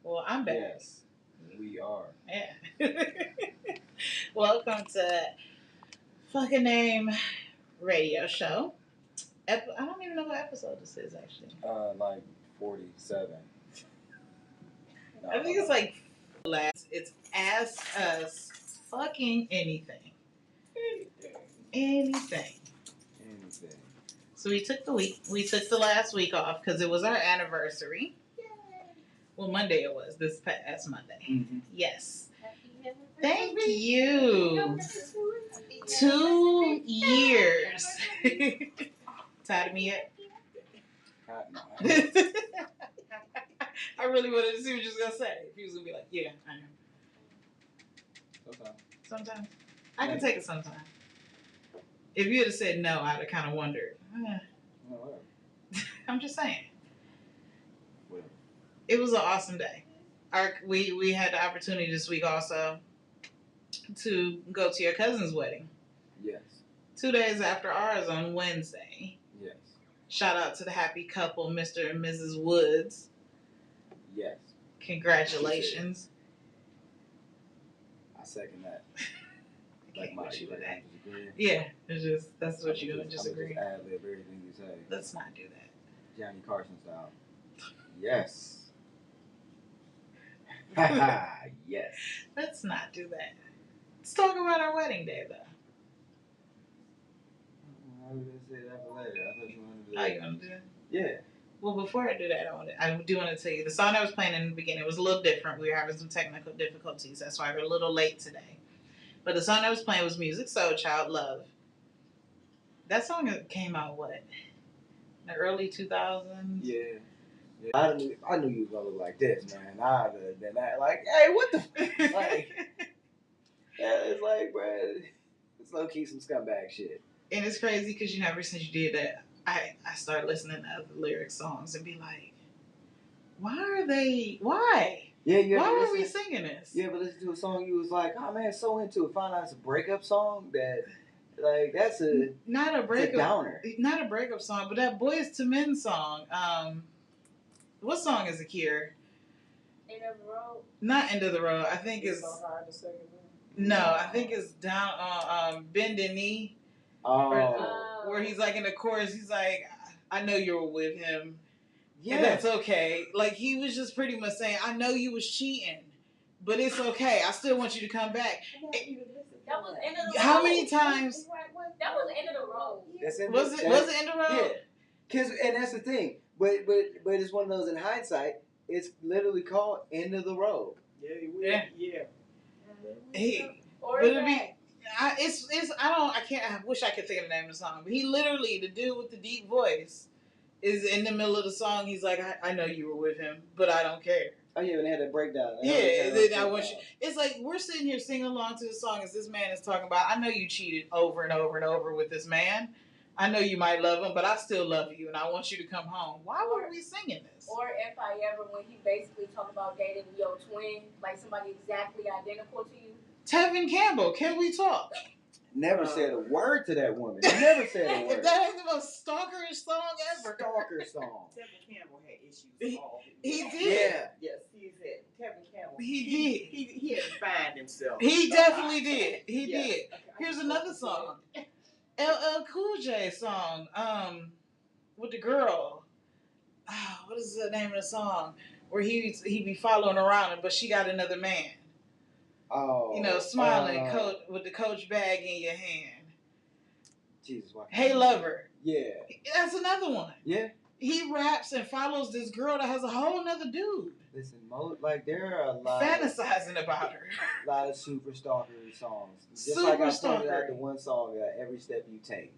Well, I'm back. Yes, we are. Yeah. Welcome to Fucking Name Radio Show. I don't even know what episode this is actually. Like 47. No, I think it's like last. It's Ask Us Fucking Anything. Anything. So we took the last week off because it was our anniversary. Well, Monday it was. This past Monday. Mm-hmm. Yes. Thank you. 2 years. Tired of me yet? No. I really wanted to see what you was going to say. If you was going to be like, yeah, I know. Sometimes. I can take it sometimes. If you had said no, I'd have kind of wondered. I'm just saying. Whatever. It was an awesome day. We had the opportunity this week also to go to your cousin's wedding. Yes. 2 days after ours on Wednesday. Yes. Shout out to the happy couple, Mr. and Mrs. Woods. Yes. Congratulations. I second that. Like my you with that. Disagree. Yeah, it's just that's what you're doing. Just agree. Just ad lib everything you say. Let's not do that. Johnny Carson style. Yes. Haha. Yes. Let's not do that. Let's talk about our wedding day, though. I was gonna say that for later. I thought you wanted to do that. Oh, you want to do that? Yeah. Well, before I do that, I do want to tell you the song I was playing in the beginning was a little different. We were having some technical difficulties. That's why we're a little late today. But the song I was playing was Music Soul Child Love. That song came out, what? In the early 2000s? Yeah. I knew you was gonna look like this, man. I'd have been that like, hey, what the like? Yeah, it's like, bro, it's low key some scumbag shit. And it's crazy because ever since you did that, I started listening to other lyric songs and be like, why? Yeah, why were we singing this? Yeah, but listen to a song you was like, oh man, so into it. Found out it's a breakup song that, like, that's a not a breakup downer. Not a breakup song, but that Boys to Men song. What song is it here? End of the Road. Not End of the Road. I think it's. So hard to say. No, I think it's down on Bended Knee. Oh. Where he's like in the chorus, he's like, I know you were with him. Yeah. And that's okay. Like, he was just pretty much saying, I know you was cheating, but it's okay. I still want you to come back. That was End of the Road. How many times? That was End of the Road. Was it End of the Road? Yeah. And that's the thing. But it's one of those in hindsight, it's literally called End of the Road. Yeah. Hey, or but it'd be, I wish I could think of the name of the song, but he literally, the dude with the deep voice, is in the middle of the song. He's like, I know you were with him, but I don't care. Oh yeah, and they had that breakdown. It's like we're sitting here singing along to the song as this man is talking about, I know you cheated over and over and over with this man. I know you might love him, but I still love you, and I want you to come home. Why were we singing this? Or if I ever, when he basically talked about dating your twin, like somebody exactly identical to you. Tevin Campbell, can we talk? Never said a word to that woman. Never said a word. That ain't the most stalkerish song ever. Stalker song. Tevin Campbell had issues. He did. Yeah. Yes, he said Tevin Campbell. He did. He had to find himself. He definitely did. He did. Okay, Here's another song. LL Cool J song. With the girl. Oh, what is the name of the song? Where he be following around, but she got another man. Oh. You know, smiling with the Coach bag in your hand. Jesus. Hey Lover. Yeah. That's another one. Yeah. He raps and follows this girl that has a whole nother dude. Listen, there are a lot fantasizing about her. A lot of super stalker songs. Just super like I stalker. pointed out the one song, Every Step You Take,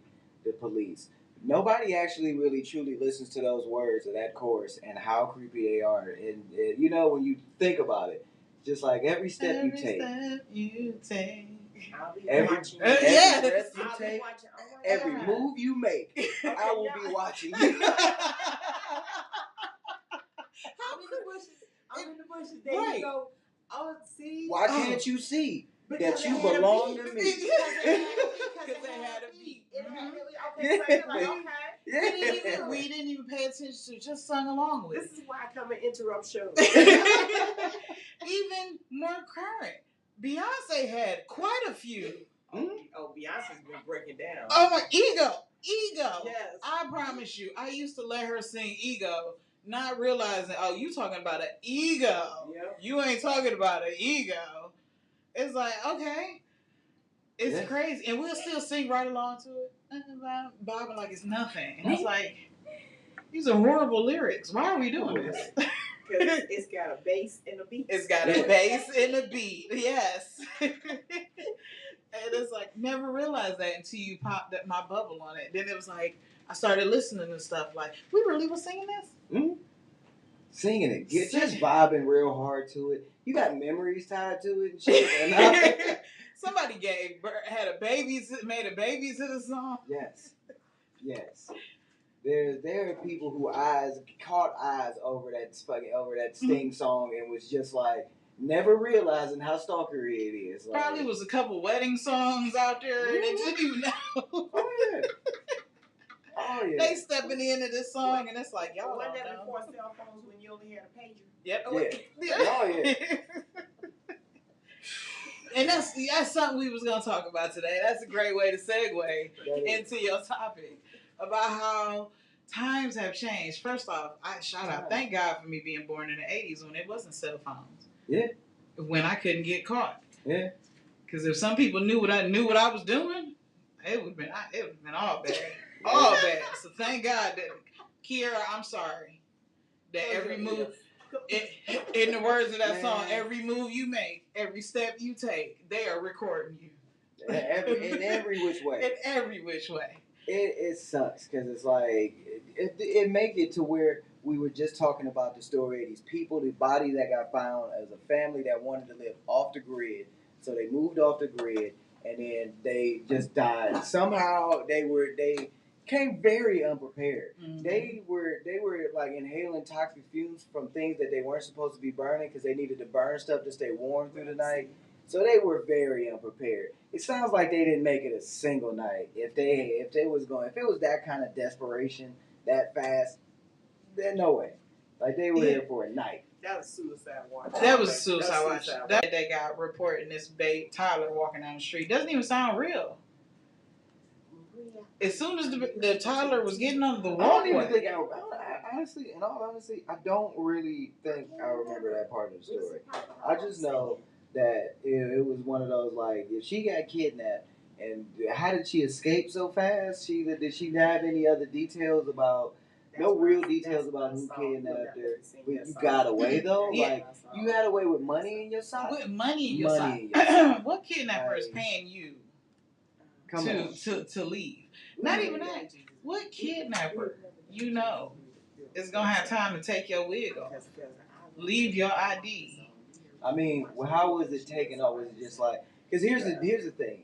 The Police. Nobody actually really truly listens to those words of that chorus and how creepy they are. And you know, when you think about it, just like every step you take. Every breath you take, every move you make, I will be watching you. I'm in the bushes. There right. You go. Oh, see. Why can't you see that you belong to me? Because they had a beat. Okay, so you're like, okay. Yeah. we didn't even pay attention to, just sung along with. This is why I come and interrupt shows. Even more current, Beyonce had quite a few. Oh, Beyonce's been breaking down. Oh my, ego. Yes. I promise you, I used to let her sing Ego, not realizing, oh, you talking about an ego. Yep. You ain't talking about an ego. It's like, okay. It's crazy. And we'll still sing right along to it. Bobbing like it's nothing. And it's like, these are horrible lyrics. Why are we doing this? Because it's got a bass and a beat. It's got a bass and a beat. Yes. And it's like, never realized that until you popped my bubble on it. Then it was like, I started listening to stuff like, we really was singing this? Mm-hmm. Singing it. You're just vibing real hard to it. You got memories tied to it and shit. And somebody made a baby to the song. Yes. There are people who caught eyes over that Sting song and was just like, never realizing how stalkery it is. Like, probably was a couple wedding songs out there and they didn't even know. Oh yeah. They stepping into this song and it's like, y'all Wasn't don't that know. before cell phones when you only had a pager? Yep. Yeah. Oh yeah. And that's something we was gonna talk about today. That's a great way to segue into your topic about how times have changed. First off, I shout out, thank God for me being born in the 80s when it wasn't cell phones. Yeah. When I couldn't get caught. Yeah. Because if some people knew what I was doing, it would have been all bad. All bad. So thank God that, Kiara, I'm sorry. That every move, in the words of that song, every move you make, every step you take, they are recording you. In every which way. In every which way. It sucks because it's like, it make it to where we were just talking about the story of these people, the body that got found as a family that wanted to live off the grid. So they moved off the grid and then they just died. Somehow they came very unprepared. Mm-hmm. They were like inhaling toxic fumes from things that they weren't supposed to be burning because they needed to burn stuff to stay warm through the night. So they were very unprepared. It sounds like they didn't make it a single night. If it was that kind of desperation that fast, then no way. Like they were there for a night. That was suicide watch. That was suicide watch. That they got reporting this babe Tyler walking down the street doesn't even sound real. As soon as the Tyler was getting on the walkway. I don't even think honestly, in all honesty, I don't really think I remember that part of the story. I just know that it was one of those, like, if she got kidnapped, and how did she escape so fast? Did she have any other details about? No real details about who kidnapped her. But you got away though. Yeah. Like you had away with money in your sock. With money in your sock. What kidnapper is paying you to leave? Not even that. What kidnapper is gonna have time to take your wig off, leave your ID? I mean, how was it taken off? Was it just like? Because here's the thing.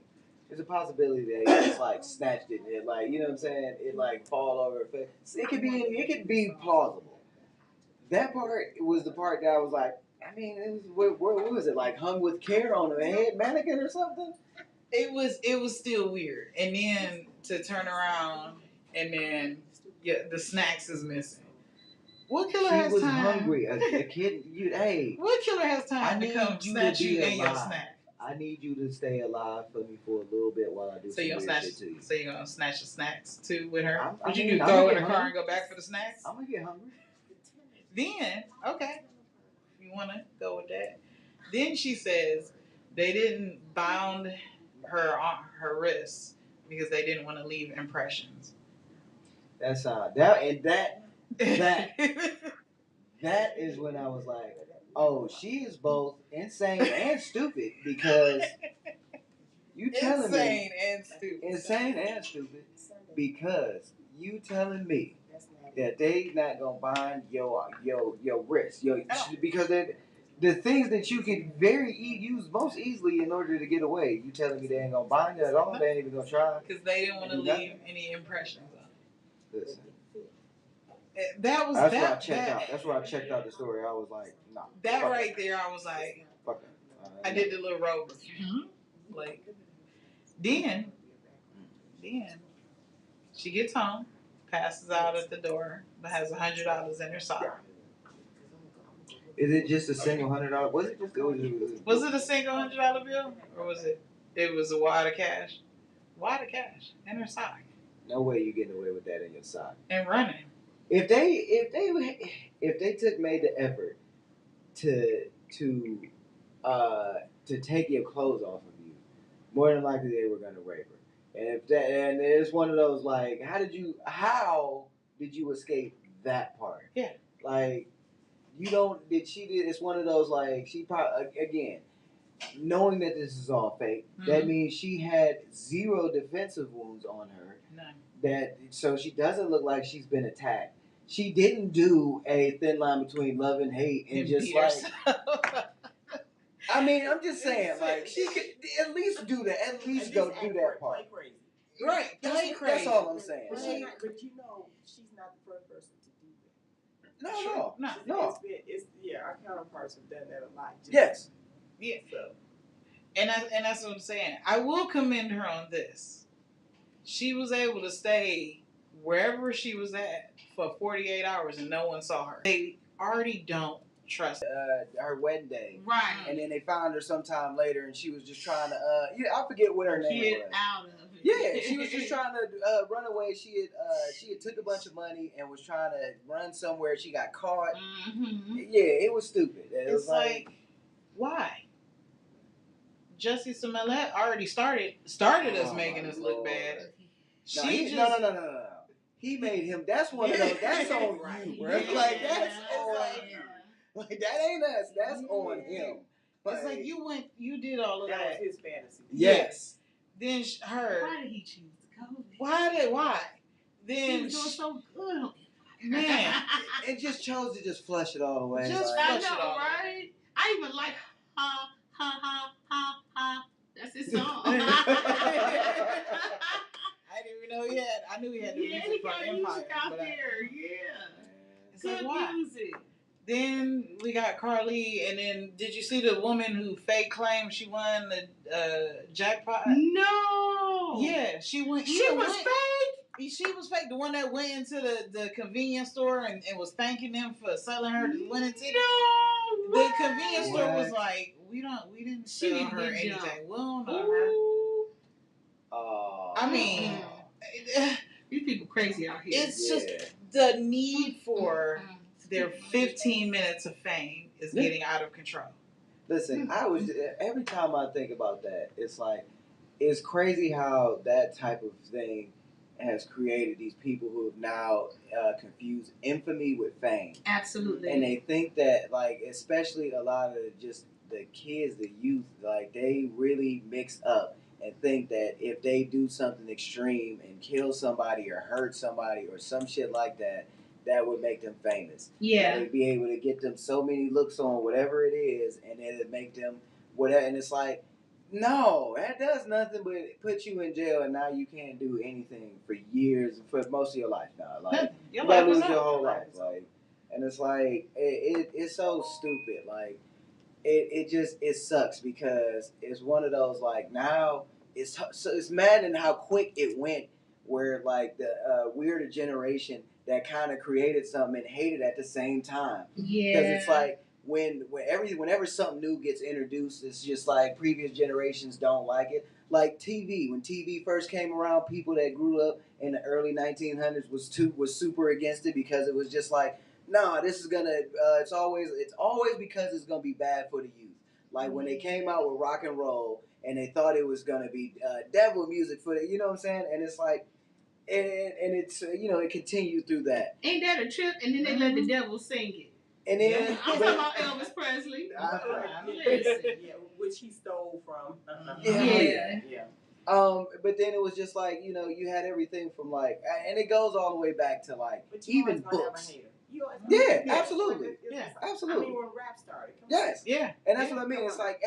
There's a possibility that he just like snatched it and it, like, you know what I'm saying? It like fall over her face. It could be plausible. That part was the part that I was like, I mean, what was it, like hung with care on a head mannequin or something? It was still weird. And then to turn around and then the snacks is missing. What killer has time? She was hungry. A kid, hey. What killer has time to come snatch you and your snack? I need you to stay alive for me for a little bit while I do some weird shit to you. So you're going to snatch the snacks too with her? Would you go in the car and go back for the snacks? I'm going to get hungry. Then, okay. You want to go with that? Then she says they didn't bound her on her wrists because they didn't want to leave impressions. That's that is when I was like, oh, she is both insane and stupid because you telling me insane and stupid because you telling me that they not gonna bind your wrist because the things that you can use most easily in order to get away. You telling me they ain't gonna bind it at all? They ain't even gonna try because they didn't want to leave any impressions on it. Listen. That's where I checked out. That's where I checked out the story. I was like, nah. That right there, I was like, fuck it. I did the little roll. Like, then she gets home, passes out at the door, but has $100 in her sock. Is it just a single $100? Was it just? Was it a single $100 bill, or was it? It was a wad of cash. Wad of cash in her sock. No way you getting away with that in your sock. And running. If they made the effort to take your clothes off of you, more than likely they were gonna rape her. And it's one of those like, how did you escape that part? Yeah. Like, it's one of those like, she probably, again, knowing that this is all fake, that means she had zero defensive wounds on her. None. So she doesn't look like she's been attacked. She didn't do a thin line between love and hate and just like. I mean, I'm just saying, like, she could at least do that. At least go do that part. Play crazy. Right. That's all I'm saying. But she's not the first person to do that. No. Our counterparts have done that a lot. Yes. Yeah. So. And that's what I'm saying. I will commend her on this. She was able to stay wherever she was at for 48 hours and no one saw her. They already don't trust her wedding day. Right. And then they found her sometime later and she was just trying to, I forget what her name was. Out of it. Yeah, she was just trying to run away. She had took a bunch of money and was trying to run somewhere. She got caught. Mm-hmm. Yeah, it was stupid. It It's was like, why? Jussie Smollett already started us making us look bad. No. He made him. That's one of those. That's on you, bro. Yeah. Like that's on you. Like that ain't us. That's on him. But It's like you did all of that. That was his fantasy. Yes. Then her. Why did he choose to go there? Why? He Then was doing so good. man, it just chose to just flush it all away. Just I flush know, it all. right? I even like ha ha ha ha ha. That's his song. I didn't even know he had. I knew he had the music he from got Empire. music out but there. Yeah. It's like, Good why? music. Then we got Carly, and then did you see the woman who fake claimed she won the jackpot? No. Yeah, she went. She was fake. She was fake. The one that went into the convenience store and was thanking them for selling her the winning ticket. No. The convenience store was What? like, we didn't She sell didn't her get anything. jumped. We don't know her. I mean, These people crazy out here. it's just the need for their 15 minutes of fame is getting out of control. Listen, every time I think about that, it's like, it's crazy how that type of thing has created these people who have now confused infamy with fame. Absolutely. And they think that, like, especially a lot of just the kids, the youth, like, they really mix up and think that if they do something extreme and kill somebody or hurt somebody or some shit like that, that would make them famous. Yeah. They'd be able to get them so many looks on whatever it is, and it'd make them whatever. And it's like, no, that does nothing but put you in jail, and now you can't do anything for years, for most of your life now. Like, Your you gotta life is lose your up. whole life. Like, and it's like, it's so stupid. Like, it sucks because it's one of those, like, now it's maddening how quick it went, where like we're the generation that kind of created something and hated at the same time. Yeah. Because it's like whenever something new gets introduced, it's just like previous generations don't like it. Like TV, when TV first came around, people that grew up in the early 1900s was super against it because it was just like, nah, this is gonna. It's always because it's gonna be bad for the youth. Like when they came out with rock and roll, and they thought it was gonna be devil music for the, you know what I'm saying? And it's like, and it's it continued through that. Ain't that a trip? And then they let the devil sing it. And then I'm talking about Elvis Presley. Listen. Which he stole from. Yeah. But then it was just like, you had everything from like, and it goes all the way back to like even books. Yeah, absolutely. Yeah, absolutely. I mean, when rap started. Yes. Yeah. And that's what I mean. It's like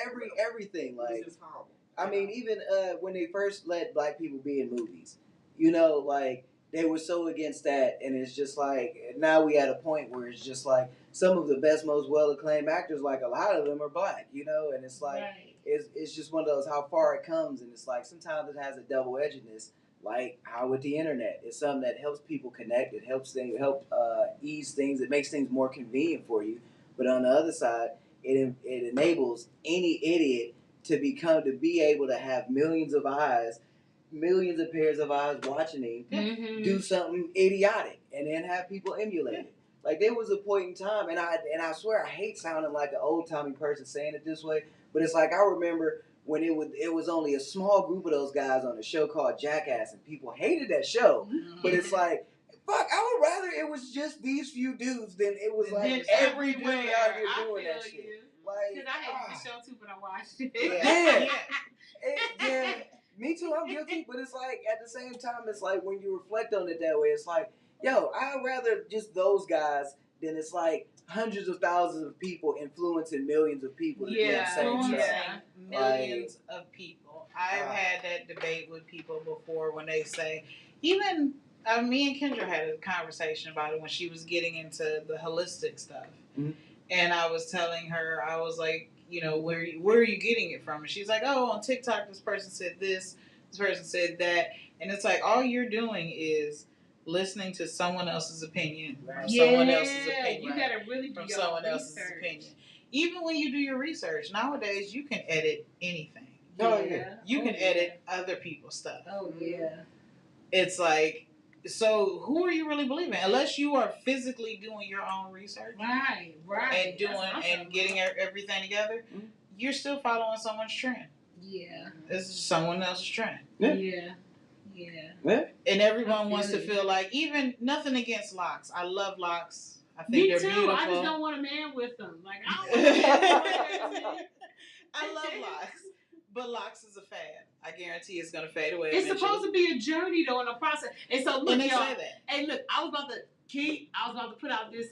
everything. Like, This is horrible. I mean, even when they first let black people be in movies, like they were so against that, and it's just like now we at a point where it's just like some of the best, most well acclaimed actors, like a lot of them are black, and it's like Right. it's just one of those how far it comes, and it's like sometimes it has a double edgedness. like how with the internet, it's something that helps people connect. It helps things, ease things. It makes things more convenient for you. But on the other side, it enables any idiot to be able to have millions of eyes, millions of pairs of eyes watching him do something idiotic, and then have people emulate it. Like there was a point in time, and I swear I hate sounding like an old timey person saying it this way, but it's like I remember when it was only a small group of those guys on a show called Jackass, and people hated that show. But it's like, fuck, I would rather it was just these few dudes than it was like every dude out here doing that shit. Like, because I hated the show too, but I watched it. Yeah, me too. I'm guilty, but it's like at the same time, it's like when you reflect on it that way, it's like, yo, I'd rather just those guys than it's like hundreds of thousands of people influencing millions of people to do the same stuff. Millions of people. I've had that debate with people before when they say, even me and Kendra had a conversation about it when she was getting into the holistic stuff. Mm-hmm. And I was telling her, I was like, you know, where are you getting it from? And she's like, oh, on TikTok, this person said this person said that. And it's like, all you're doing is listening to someone else's opinion from someone else's opinion. You gotta really do from your someone research. else's opinion. Even when you do your research, nowadays you can edit anything. You can edit other people's stuff. Oh yeah. It's like, so who are you really believing? Unless you are physically doing your own research, right, and doing and getting everything together, you're still following someone's trend. Yeah, this is someone else's trend. Yeah. And everyone wants to feel like, even nothing against locks. I love locks. I think they're beautiful. I just don't want a man with them. Like I don't want a man. I love locks. But locks is a fad. I guarantee it's gonna fade away. It's supposed to be a journey though, in a process. And so look, and they y'all. Say that. Hey, look, I was about to put out this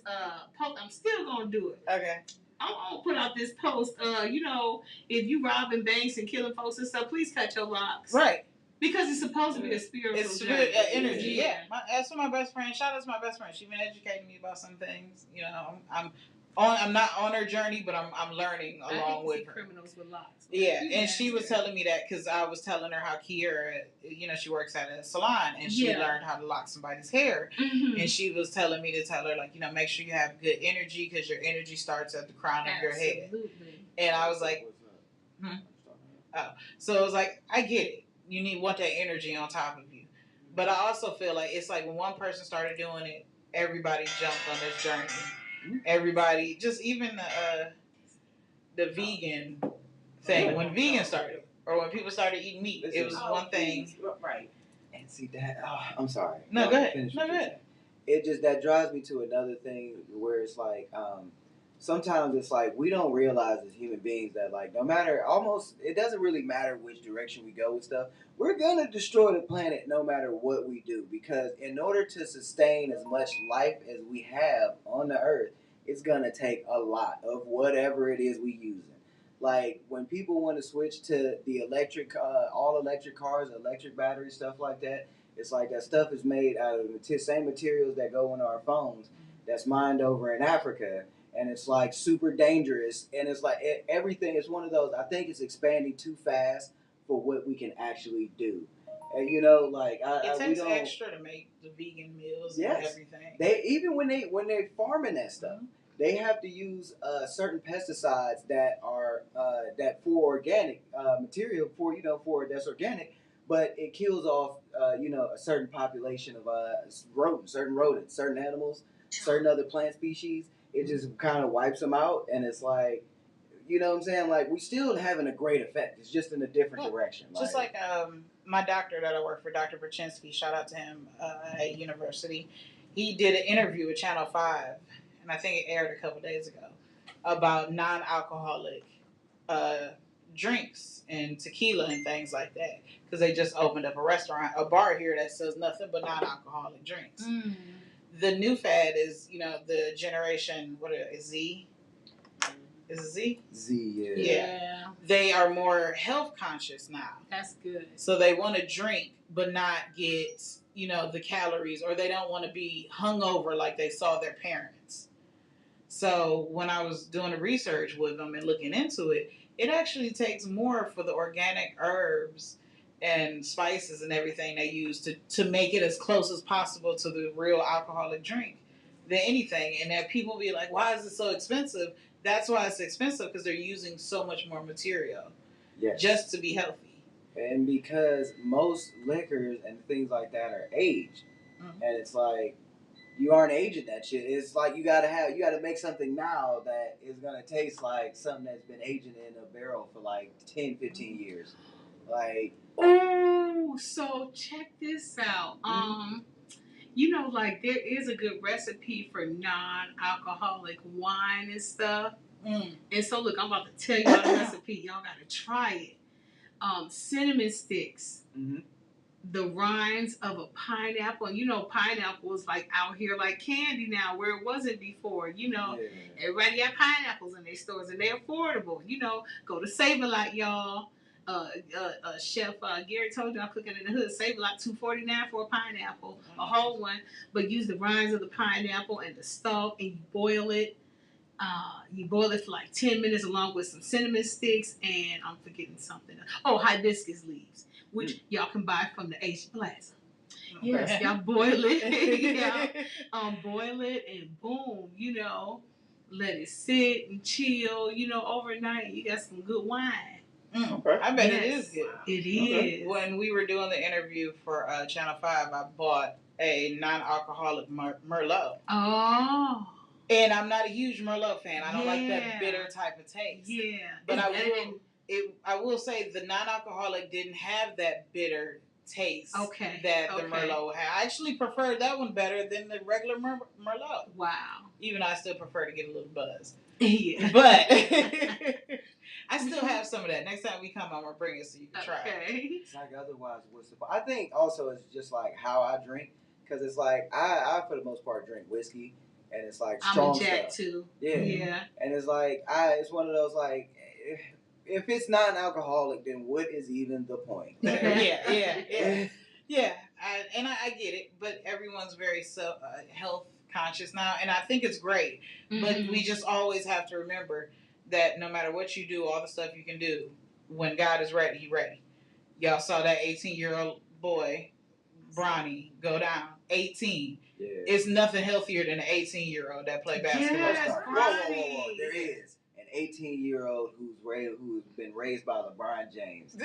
post. I'm still gonna do it. Okay. I'm gonna put out this post. You know, if you robbing banks and killing folks and stuff, please cut your locks. Right. Because it's supposed to be a spiritual energy. Yeah. That's what my best friend. Shout out to my best friend. She's been educating me about some things. You know, I'm not on her journey, but I'm learning along with her. Criminals with locks. Yeah, and she was telling me that because I was telling her how Kiera, you know, she works at a salon and she learned how to lock somebody's hair, and she was telling me to tell her, like, you know, make sure you have good energy because your energy starts at the crown of your head. And I was like, so it was like, I get it. You want that energy on top of you, but I also feel like it's like when one person started doing it, everybody jumped on this journey. Everybody, just even the vegan thing. When vegan started, or when people started eating meat, it was one thing. Right. And see that. Oh, I'm sorry. No, go ahead. No, go ahead. It just that drives me to another thing where it's like, sometimes it's like we don't realize as human beings that, like, no matter, almost, it doesn't really matter which direction we go with stuff. We're gonna destroy the planet no matter what we do, because in order to sustain as much life as we have on the earth, it's gonna take a lot of whatever it is we using. Like when people want to switch to the electric, all electric cars, electric batteries, stuff like that, it's like that stuff is made out of the same materials that go in our phones. That's mined over in Africa. And it's like super dangerous, and it's like everything is one of those. I think it's expanding too fast for what we can actually do. And you know, like it takes extra to make the vegan meals and everything. They even when they're farming that stuff, they have to use certain pesticides that are that for organic material for that's organic, but it kills off a certain population of certain rodents, certain animals, certain other plant species. It just kind of wipes them out, and it's like, you know what I'm saying? Like, we still having a great effect. It's just in a different direction. Just like my doctor that I work for, Dr. Brzezinski, shout out to him at university. He did an interview with Channel 5, and I think it aired a couple days ago, about non-alcoholic drinks and tequila and things like that. Because they just opened up a bar here that sells nothing but non-alcoholic drinks. Mm. The new fad is, the generation, Z? Is it Z? Z, yeah. They are more health conscious now. That's good. So they want to drink, but not get, the calories, or they don't want to be hungover like they saw their parents. So when I was doing the research with them and looking into it, it actually takes more for the organic herbs and spices and everything they use to make it as close as possible to the real alcoholic drink than anything. And that people be like, why is it so expensive? That's why it's expensive, because they're using so much more material just to be healthy. And because most liquors and things like that are aged. Mm-hmm. And it's like, you aren't aging that shit. It's like you gotta make something now that is gonna taste like something that's been aging in a barrel for like 10, 15 years. Like, oh, so check this out. You know, like there is a good recipe for non-alcoholic wine and stuff. And so look, I'm about to tell y'all the recipe. Y'all gotta try it. Cinnamon sticks. Mm-hmm. The rinds of a pineapple, and you know pineapple is like out here like candy now, where it wasn't before. You know, everybody got pineapples in their stores, and they're affordable. You know, go to Save-A-Lot, y'all. Chef Gary told you I'm cooking in the hood. Save-A-Lot $2.49 for a pineapple, a whole one. But use the rinds of the pineapple and the stalk, and you boil it. You boil it for like 10 minutes along with some cinnamon sticks, and I'm forgetting something. Oh, hibiscus leaves, which y'all can buy from the H Plaza. Yes, y'all boil it. Boil it and boom, you know, let it sit and chill, you know, overnight. You got some good wine. Okay. I bet it is good. It is. When we were doing the interview for Channel 5, I bought a non-alcoholic Merlot. Oh. And I'm not a huge Merlot fan. I don't like that bitter type of taste. Yeah. But I will say the non-alcoholic didn't have that bitter taste that the Merlot had. I actually preferred that one better than the regular Merlot. Wow. Even though I still prefer to get a little buzz. Yeah. But I still have some of that. Next time we come, I'm going to bring it so you can try it. It's like otherwise, what's the point? I think also it's just like how I drink. Because it's like, I for the most part drink whiskey. And it's like strong I'm a Jack stuff. Too. Yeah. And it's like, it's one of those like, if it's not an alcoholic, then what is even the point? Like, yeah. I get it, but everyone's very health conscious now, and I think it's great. Mm-hmm. But we just always have to remember that no matter what you do, all the stuff you can do, when God is ready, He's ready. Y'all saw that 18-year-old boy, Bronny, go down. 18. Yeah. It's nothing healthier than an 18-year-old that play basketball. Yes, whoa. There is an 18-year-old who's been raised by LeBron James.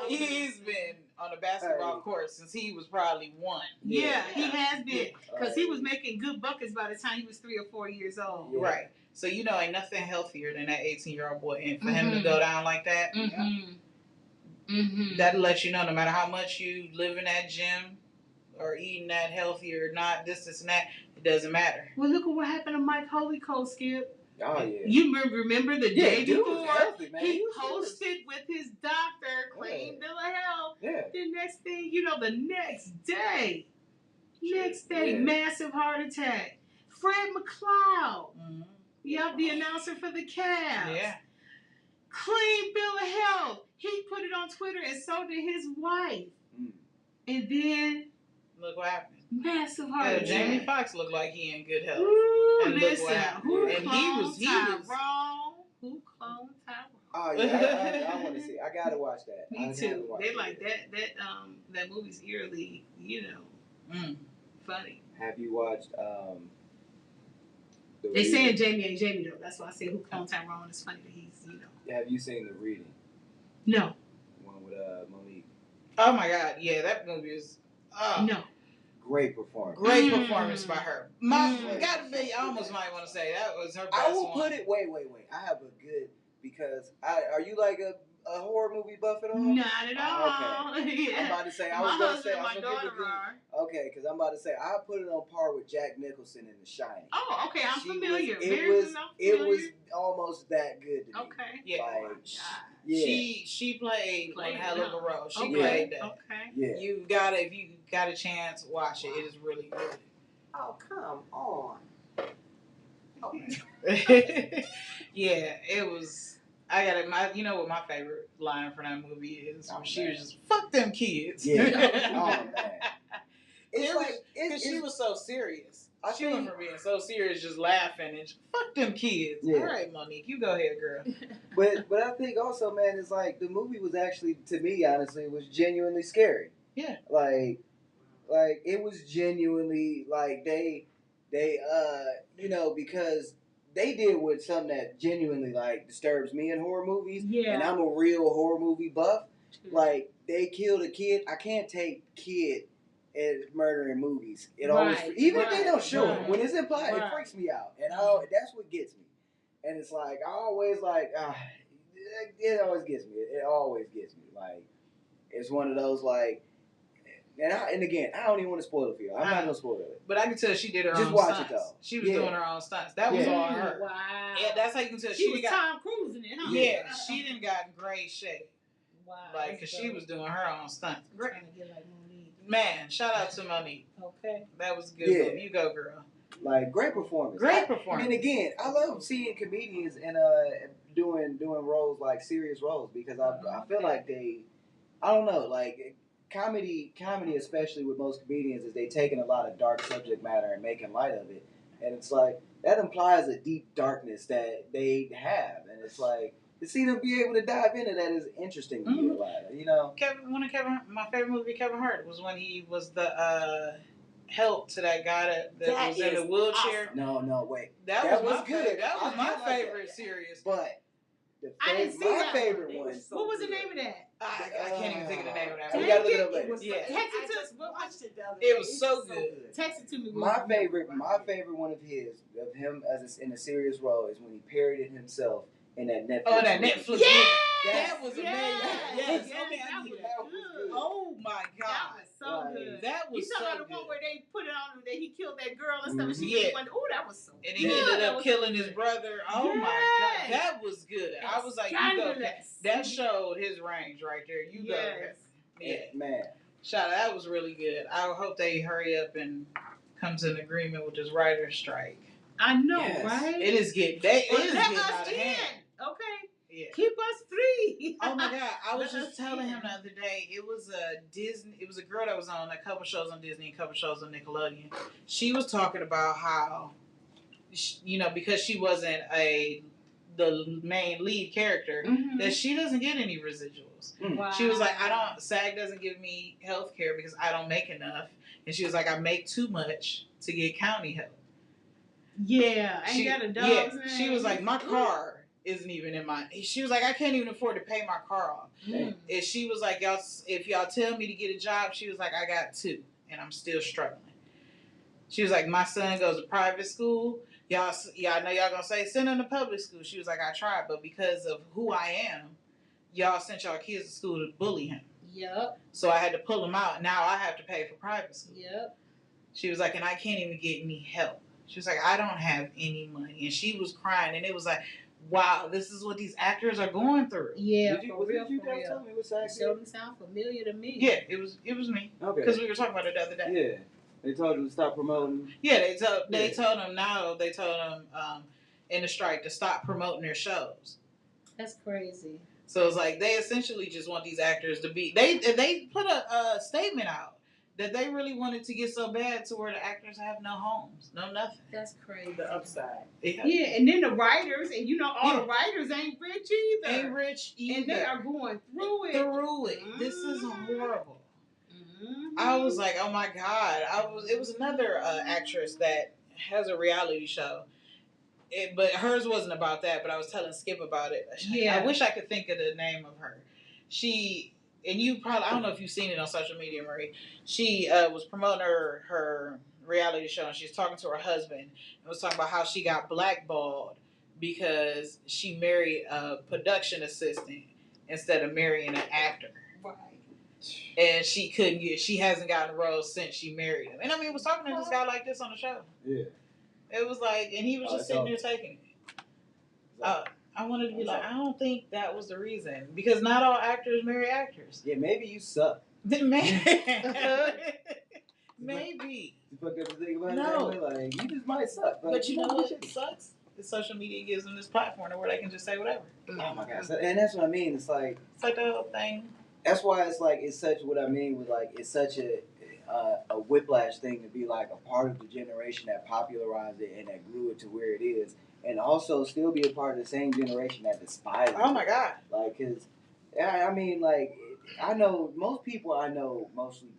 He's been on the basketball court since he was probably 1. Yeah, he has been. Because he was making good buckets by the time he was 3 or 4 years old. Yeah. Right. So, you know, ain't nothing healthier than that 18-year-old boy. And for him to go down like that, that lets you know no matter how much you live in that gym, or eating that healthy or not, this and that, it doesn't matter. Well, look at what happened to Mike Holycoat, Skip. Oh, yeah. You remember the day before? Healthy, man. He posted with his doctor, clean bill of health. Yeah. The next thing, you know, the next day, massive heart attack. Fred McLeod. Mm-hmm. Yep, the announcer for the Cavs. Yeah. Clean bill of health. He put it on Twitter, and so did his wife. And then... Look what happened. Massive heart attack. Jamie Foxx looked like he in good health. Ooh, and listen, look what happened. Who cloned Tyrone? Oh yeah, I want to see. I gotta watch that. Me too. They like that movie's eerily, you know, funny. Have you watched They saying Jamie ain't Jamie though. That's why I say Who Cloned Tyrone. It's funny that he's, you know. Have you seen The Reading? No. One with Monique. Oh my God, yeah, that movie is. No. Great performance. Great performance by her. Gotta be. I almost might want to say that was her best one. I will put it. Wait. I have a good because are you like a horror movie buff at all? Not at all. Okay. I'm about to say. I was gonna say. Okay, because I'm about to say I put it on par with Jack Nicholson in The Shining. Oh, okay. I'm familiar. It was almost that good to me. Okay. Yeah. Like, She played one hell of a role. She played that. Okay. Yeah. If you got a chance, watch it. It is really good. Oh, come on. Yeah, it was. I got it. You know what my favorite line from that movie is? She was just "fuck them kids." Yeah. Oh man. It's like because she was so serious. She went from being so serious, just laughing and fuck them kids. Yeah. All right, Monique, you go ahead, girl. But I think also, man, it's like the movie was actually, to me, honestly, it was genuinely scary. Yeah. Like it was genuinely like they because they did with something that genuinely like disturbs me in horror movies. Yeah. And I'm a real horror movie buff. Like they killed a kid. I can't take kid as murder in movies. It always, even if they don't show it, when it's implied, it freaks me out, and that's what gets me. And it's like I always like it always gets me. It always gets me. Like it's one of those like. And again, I don't even want to spoil it for you. I'm not gonna spoil it. But I can tell she did her Just own watch stunts. it though. She was doing her own stunts. That was all her. Wow. Yeah, that's how you can tell She was got Tom Cruise in it, huh? Yeah, she didn't got in great shape. Wow. Like, cause she was doing her own stunts. I'm trying to get like Monique. Man, shout out to Monique. Okay. That was good. Yeah. You go, girl. Like great performance. Great performance. And again, I love seeing comedians and doing roles like serious roles because I feel like I don't know, like comedy especially with most comedians is they taking a lot of dark subject matter and making light of it, and it's like that implies a deep darkness that they have, and it's like to see them be able to dive into that is interesting to me a lot, you know. My favorite movie Kevin Hart was when he was the help to that guy that was in the wheelchair. Awesome. No, wait. That was good. Favorite. That was my favorite that. series. But I didn't see my that favorite one. one. What was the name of that? I can't even think of the name of that. We one. gotta look it up later. Yeah. Text it to us. Watched it the other It day. was so good. Text it to me. My favorite one of him in a serious role is when he parodied himself in that Netflix. Oh, that Netflix movie. That was amazing. Yes. Okay, I knew that. was good. Oh my God. That was so Right. good. That was you talking so about the one good. where they put it on that he killed that girl and stuff, and she Yeah. just went, "Oh, that was so." And he good. ended That up was killing so his good. brother. Oh my God. Yes. That was good. I was like, you go. Scandalous. That showed his range right there. You go. Yes. Yeah. Man. Shout out. That was really good. I hope they hurry up and come to an agreement with this writer's strike. I know, Yes. right? It is getting getting Let out us of hand. in. Okay. Yeah. Keep us free. Oh my God! I was Let just us telling him in. the other day. It was a Disney. It was a girl that was on a couple shows on Disney, a couple shows on Nickelodeon. She was talking about how, because she wasn't the main lead character, that she doesn't get any residuals. Wow. She was like, SAG doesn't give me health care because I don't make enough, and she was like, I make too much to get county help. Yeah, ain't got a dog's name. She was like, my car isn't even in my. She was like, I can't even afford to pay my car off. Mm. And she was like, if y'all tell me to get a job, she was like, I got 2, and I'm still struggling. She was like, my son goes to private school. Y'all know y'all gonna say send him to public school. She was like, I tried, but because of who I am, y'all sent y'all kids to school to bully him. Yep. So I had to pull him out. Now I have to pay for private school. Yep. She was like, and I can't even get any help. She was like, I don't have any money. And she was crying. And it was like, wow, this is what these actors are going through. Yeah, Did you for real. tell me what SAG It doesn't sound familiar to me. Yeah, it was me. Okay. Because we were talking about it the other day. Yeah. They told you to stop promoting. Yeah, they told them in the strike to stop promoting their shows. That's crazy. So it's like they essentially just want these actors to be. They put a statement out that they really wanted to get so bad to where the actors have no homes, no nothing. That's crazy. The upside. Yeah, and then the writers, and all the writers ain't rich either. Ain't rich either. And they are going through it. This is horrible. Mm-hmm. I was like, oh my God. It was another actress that has a reality show. But hers wasn't about that, but I was telling Skip about it. Yeah. I wish I could think of the name of her. And you probably, I don't know if you've seen it on social media, Marie. She was promoting her reality show, and she was talking to her husband and was talking about how she got blackballed because she married a production assistant instead of marrying an actor. Right. And she hasn't gotten roles since she married him. And I mean, was talking to this guy like this on the show. Yeah. It was like, and he was just sitting there taking it. I wanted to be like, I don't think that was the reason. Because not all actors marry actors. Yeah, maybe you suck. Maybe. You fucked up to think about No. it. Like, you just might suck. But you know what sucks? The social media gives them this platform where they can just say whatever. Oh my God. And that's what I mean. It's like the whole thing. that's why it's like it's such what I mean with like it's such a a whiplash thing to be like a part of the generation that popularized it and that grew it to where it is, and also still be a part of the same generation that despises it. Oh my God. Like, cause I mean, like, I know most people I know mostly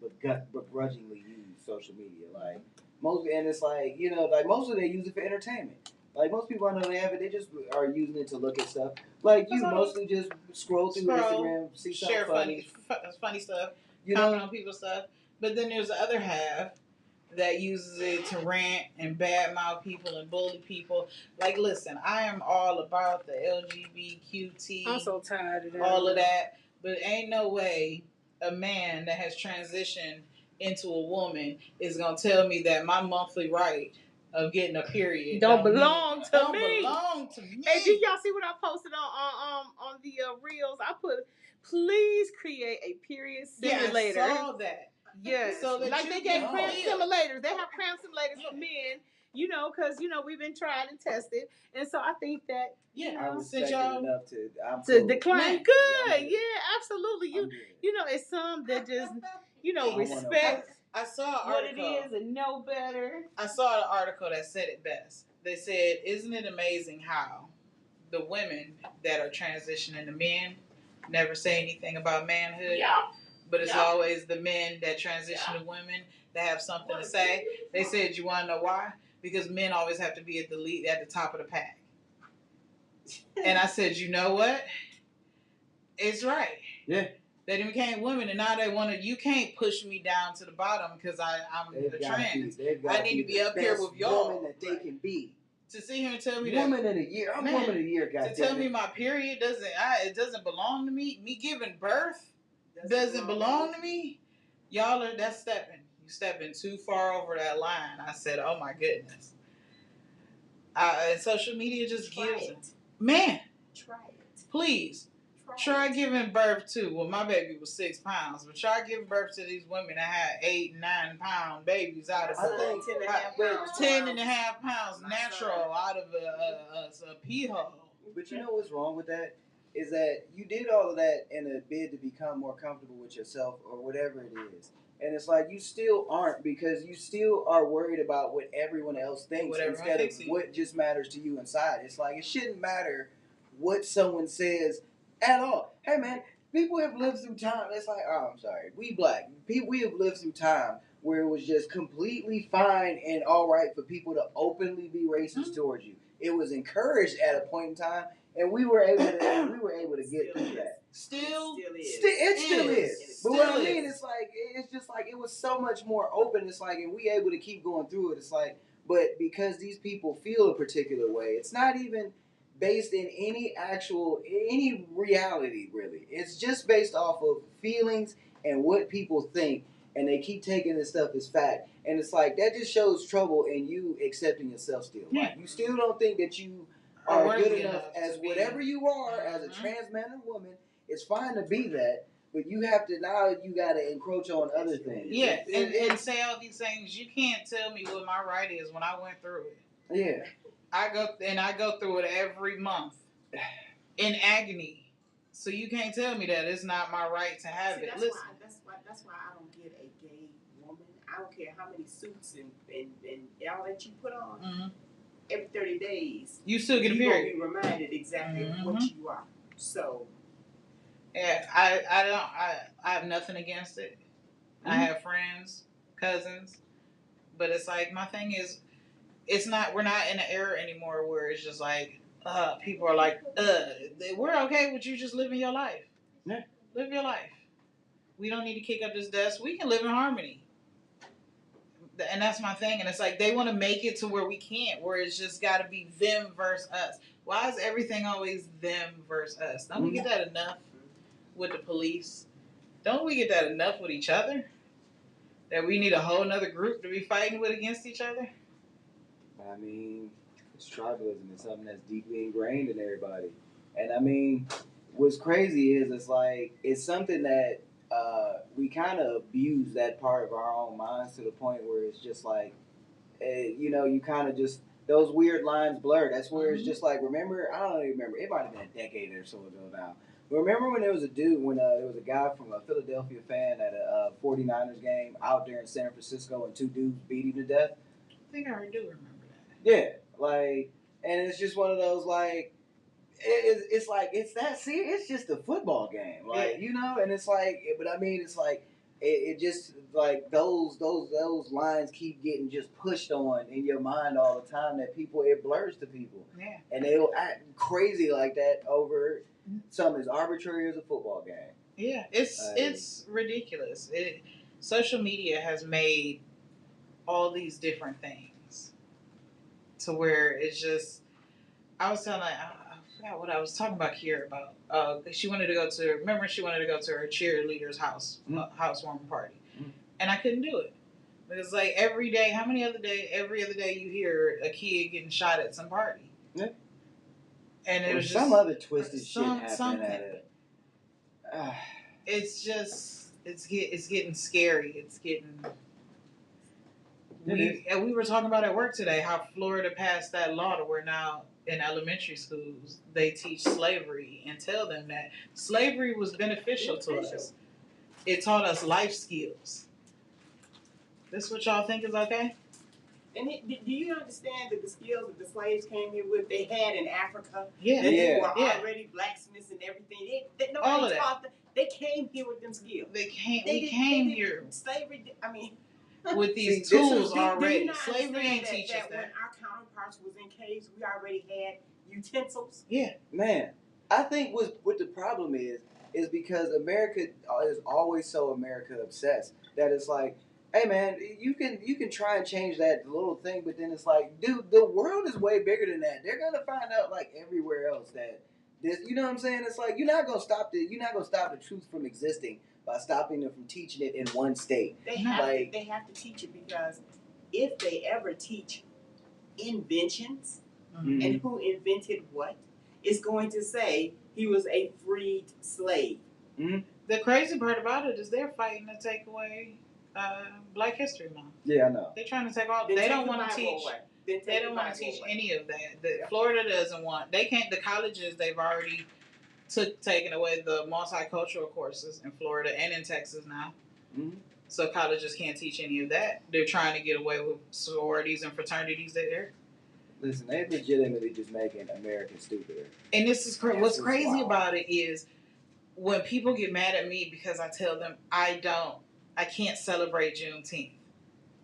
begrudgingly use social media. Like most, and it's like like most of them use it for entertainment. Like most people I know, they have it. They just are using it to look at stuff. Like you mostly just scroll through Instagram, see something share funny stuff, comment on people's stuff. But then there's the other half that uses it to rant and badmouth people and bully people. Like, listen, I am all about the LGBTQT. I'm so tired of that. All of that. But ain't no way a man that has transitioned into a woman is going to tell me that my monthly right of getting a period don't belong to don't me. belong to me. Hey, did y'all see what I posted on the reels? I put, please create a period simulator. Yeah, I saw that. Yes. So that like they gave cramp simulators. They have cramp simulators for men, because, we've been tried and tested. And so I think that, I respect it enough to decline. Good. Yeah, absolutely. It's some that just, respect I saw an what article. it is and know better. I saw an article that said it best. They said, isn't it amazing how the women that are transitioning to men never say anything about manhood? Yeah. But it's always the men that transition to women that have something to say. They said, you want to know why? Because men always have to be at the top of the pack. And I said, you know what? It's right. Yeah. They became women, and now they want to. You can't push me down to the bottom because I'm a trans. I need to be up here with y'all. Woman that they can be. To sit here and tell me woman of the year. I'm woman of the year, guys. To tell me my period doesn't belong to me. Me giving birth doesn't belong to me. Y'all that's stepping. You stepping too far over that line. I said, oh my goodness. Social media just gives it. Man. Try it. Please. Try giving birth to, well, my baby was 6 pounds, but try giving birth to these women that had 8 and 9 pound babies out of 10 and a half pounds natural out of a pee hole. But you know what's wrong with that? Is that you did all of that in a bid to become more comfortable with yourself or whatever it is. And it's like you still aren't, because you still are worried about what everyone else thinks instead of what just matters to you inside. It's like it shouldn't matter what someone says at all. Hey man, people have lived through time. It's like, oh, I'm sorry, we black people. We have lived through time where it was just completely fine and all right for people to openly be racist towards you. It was encouraged at a point in time, and we were able to get through that. It still is. But what I mean, it's just like it was so much more open. It's like, and we able to keep going through it. It's like, but because these people feel a particular way, it's not even based in any reality, really. It's just based off of feelings and what people think, and they keep taking this stuff as fact. And it's like, that just shows trouble in you accepting yourself still. Like, you still don't think that you are good enough as whatever you are, as a trans man or woman. It's fine to be that, but you have to, now you got to encroach on other things. Yeah, and say all these things. You can't tell me what my right is when I went through it. Yeah. I go through it every month in agony. So you can't tell me that it's not my right to have it. Listen. That's why I don't get a gay woman. I don't care how many suits and all that you put on. Mm-hmm. Every 30 days, you still get a period. You're going to be reminded exactly of what you are. So, yeah, I have nothing against it. Mm-hmm. I have friends, cousins, but it's like, my thing is, we're not in an era anymore where it's just like, people are like, we're okay with you just living your life. Yeah. Live your life. We don't need to kick up this dust. We can live in harmony. And that's my thing. And it's like, they want to make it to where we can't, where it's just got to be them versus us. Why is everything always them versus us? Don't we get that enough with the police? Don't we get that enough with each other? That we need a whole nother group to be fighting with against each other? I mean, it's tribalism. It's something that's deeply ingrained in everybody. And I mean, what's crazy is it's something that we kind of abuse that part of our own minds to the point where it's just like, you kind of just, those weird lines blur. That's where it's just like, remember, I don't even remember, it might have been a decade or so ago now, Remember when there was a dude, when there was a guy from a Philadelphia fan at a 49ers game out there in San Francisco and two dudes beat him to death? I think I do remember that. Yeah, like, and it's just one of those, like, it's like, it's that serious. It's just a football game, like, Yeah. you know, and it's like, but I mean, it's like, it just, like, those lines keep getting just pushed on in your mind all the time that people, it blurs to people. Yeah. And they'll act crazy like that over something as arbitrary as a football game. Yeah, it's ridiculous. Social media has made all these different things to where it's just. I was telling, I forgot what I was talking about here about. She wanted to go to. Remember, she wanted to go to her cheerleader's housewarming party, and I couldn't do it because like every day, every other day you hear a kid getting shot at some party. Yeah. And it was some just other twisted shit happening at it. It's just it's getting scary. It's getting. We were talking about at work today how Florida passed that law to where now in elementary schools they teach slavery and tell them that slavery was beneficial to us. It taught us life skills. This what y'all think is okay? And do you understand that the skills that the slaves came here with, they had in Africa? Yeah. That they were already blacksmiths and everything. Nobody taught them. They came here with them skills. We came here. Slavery, I mean. With these tools already. Slavery ain't teach us that. When our counterparts was in caves, we already had utensils. Yeah. Man, I think what the problem is because America is always so America obsessed that it's like, hey man, you can try and change that little thing, but then it's like, dude, the world is way bigger than that. They're gonna find out like everywhere else that this, you know what I'm saying? It's like you're not gonna stop the truth from existing by stopping them from teaching it in one state. They have to teach it because if they ever teach inventions and who invented what, it's going to say he was a freed slave. Mm-hmm. The crazy part about it is they're fighting to take away Black History Month. Yeah, I know. They're trying to take all. They don't want to teach. They don't want to teach any of that. Florida doesn't want. They can't. The colleges they've already taken away the multicultural courses in Florida and in Texas now. Mm-hmm. So colleges can't teach any of that. They're trying to get away with sororities and fraternities there. Listen, they're legitimately just making America stupider. And this is what's crazy about it is when people get mad at me because I tell them I can't celebrate Juneteenth.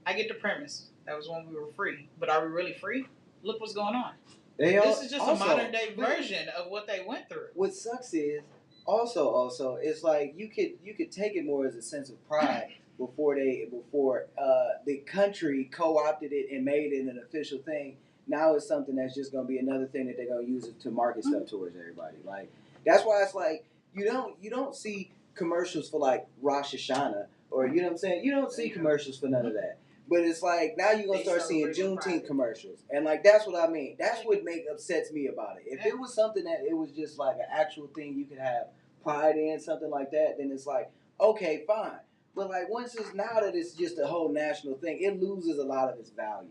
I get the premise. That was when we were free. But are we really free? Look what's going on. This is just a modern day version of what they went through. What sucks is also it's like you could take it more as a sense of pride before the country co-opted it and made it an official thing. Now it's something that's just gonna be another thing that they're gonna use it to market stuff towards everybody. Like that's why it's like you don't see commercials for like Rosh Hashanah or you know what I'm saying. You don't see commercials for none of that. But it's like now you're gonna start seeing Juneteenth commercials, and like that's what I mean. That's what upsets me about it. If it was something that it was just like an actual thing you could have pride in, something like that, then it's like okay, fine. But like once it's now that it's just a whole national thing, it loses a lot of its value.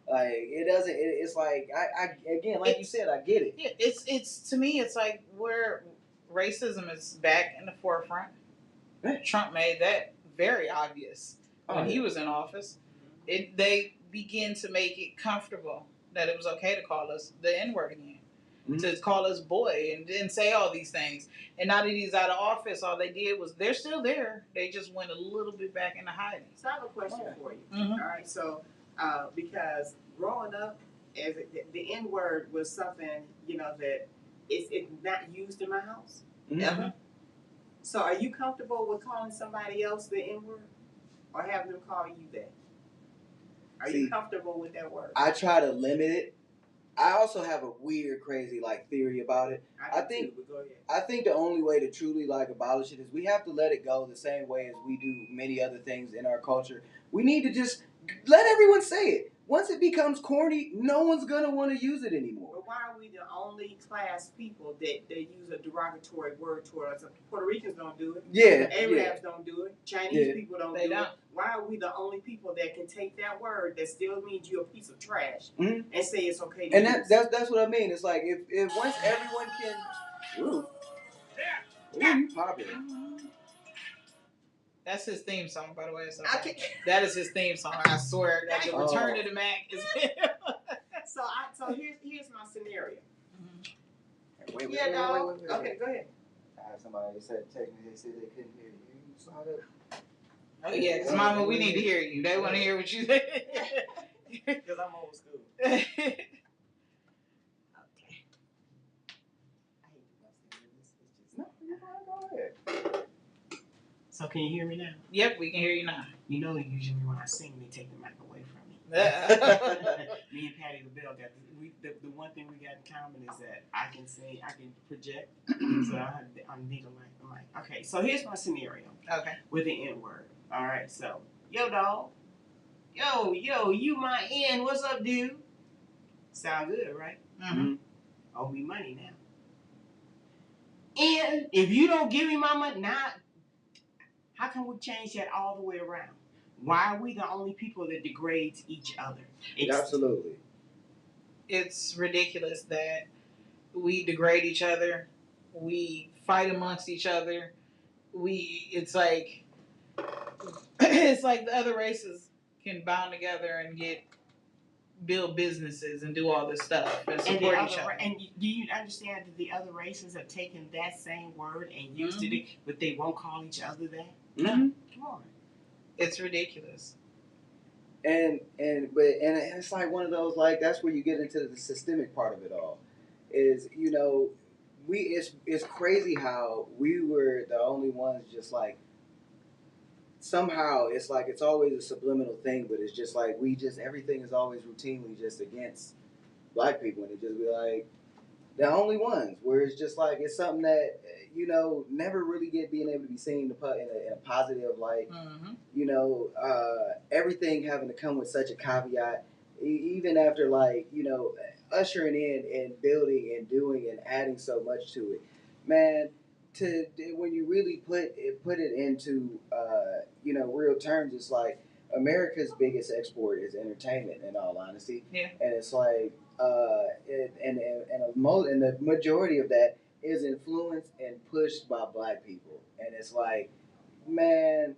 Like it doesn't. It's like I again, like you said, I get it. Yeah, it's to me, it's like where racism is back in the forefront. Trump made that very obvious when he was in office. They begin to make it comfortable that it was okay to call us the N-word again, to call us boy and then say all these things. And now that he's out of office, all they did was they're still there. They just went a little bit back into hiding. So I have a question for you. Mm-hmm. All right, so because growing up, as the N-word was something that it's not used in my house ever. So are you comfortable with calling somebody else the N-word, or having them call you that? Are you comfortable with that word? I try to limit it. I also have a weird, crazy theory about it. I think the only way to truly abolish it is we have to let it go the same way as we do many other things in our culture. We need to just let everyone say it. Once it becomes corny, no one's gonna want to use it anymore. But why are we the only class people that use a derogatory word toward us? Puerto Ricans don't do it. Yeah. Arabs don't do it. Chinese people don't do it. Why are we the only people that can take that word that still means you're a piece of trash and say it's okay to use? And that's what I mean. It's like if once everyone can. Ooh. Ooh, you popular. That's his theme song, by the way. So I can't. that is his theme song. I swear. That the Return to the Mac is him. So here's my scenario. Wait, Yeah, dog. Okay, go ahead. I had somebody said technically they said they couldn't hear you. You saw that? Oh yeah, because Mama, we need to hear you. They want to hear what you say. Because I'm old school. Okay. I hate this. No, you go ahead. So can you hear me now? Yep, we can hear you now. You know, usually when I sing, they take the mic away from me. Me and Patty LaBelle got the one thing we got in common is that I can sing, I can project, so I need a mic. Okay, so here's my scenario. Okay. With the N word. All right, so yo, dog. Yo, you my N. What's up, dude? Sound good, right? Mm-hmm. Owe me money now. And if you don't give me my money, now, how can we change that all the way around? Why are we the only people that degrades each other? Absolutely. It's ridiculous that we degrade each other. We fight amongst each other. It's like the other races can bound together and build businesses and do all this stuff and support each other. And do you understand that the other races have taken that same word and used it, but they won't call each other that? Mm-hmm. Come on. It's ridiculous. And it's like one of those, like, that's where you get into the systemic part of it all. Is, you know, it's crazy how we were the only ones just like, somehow it's like it's always a subliminal thing, but it's just like everything is always routinely just against black people, and it just be like the only ones where it's just like it's something that never really being able to be seen in a positive light. Mm-hmm. Everything having to come with such a caveat, even after ushering in and building and doing and adding so much to it, man. When you really put it into real terms, it's like America's biggest export is entertainment. In all honesty, yeah, and it's like and the majority of that is influenced and pushed by black people, and it's like, man,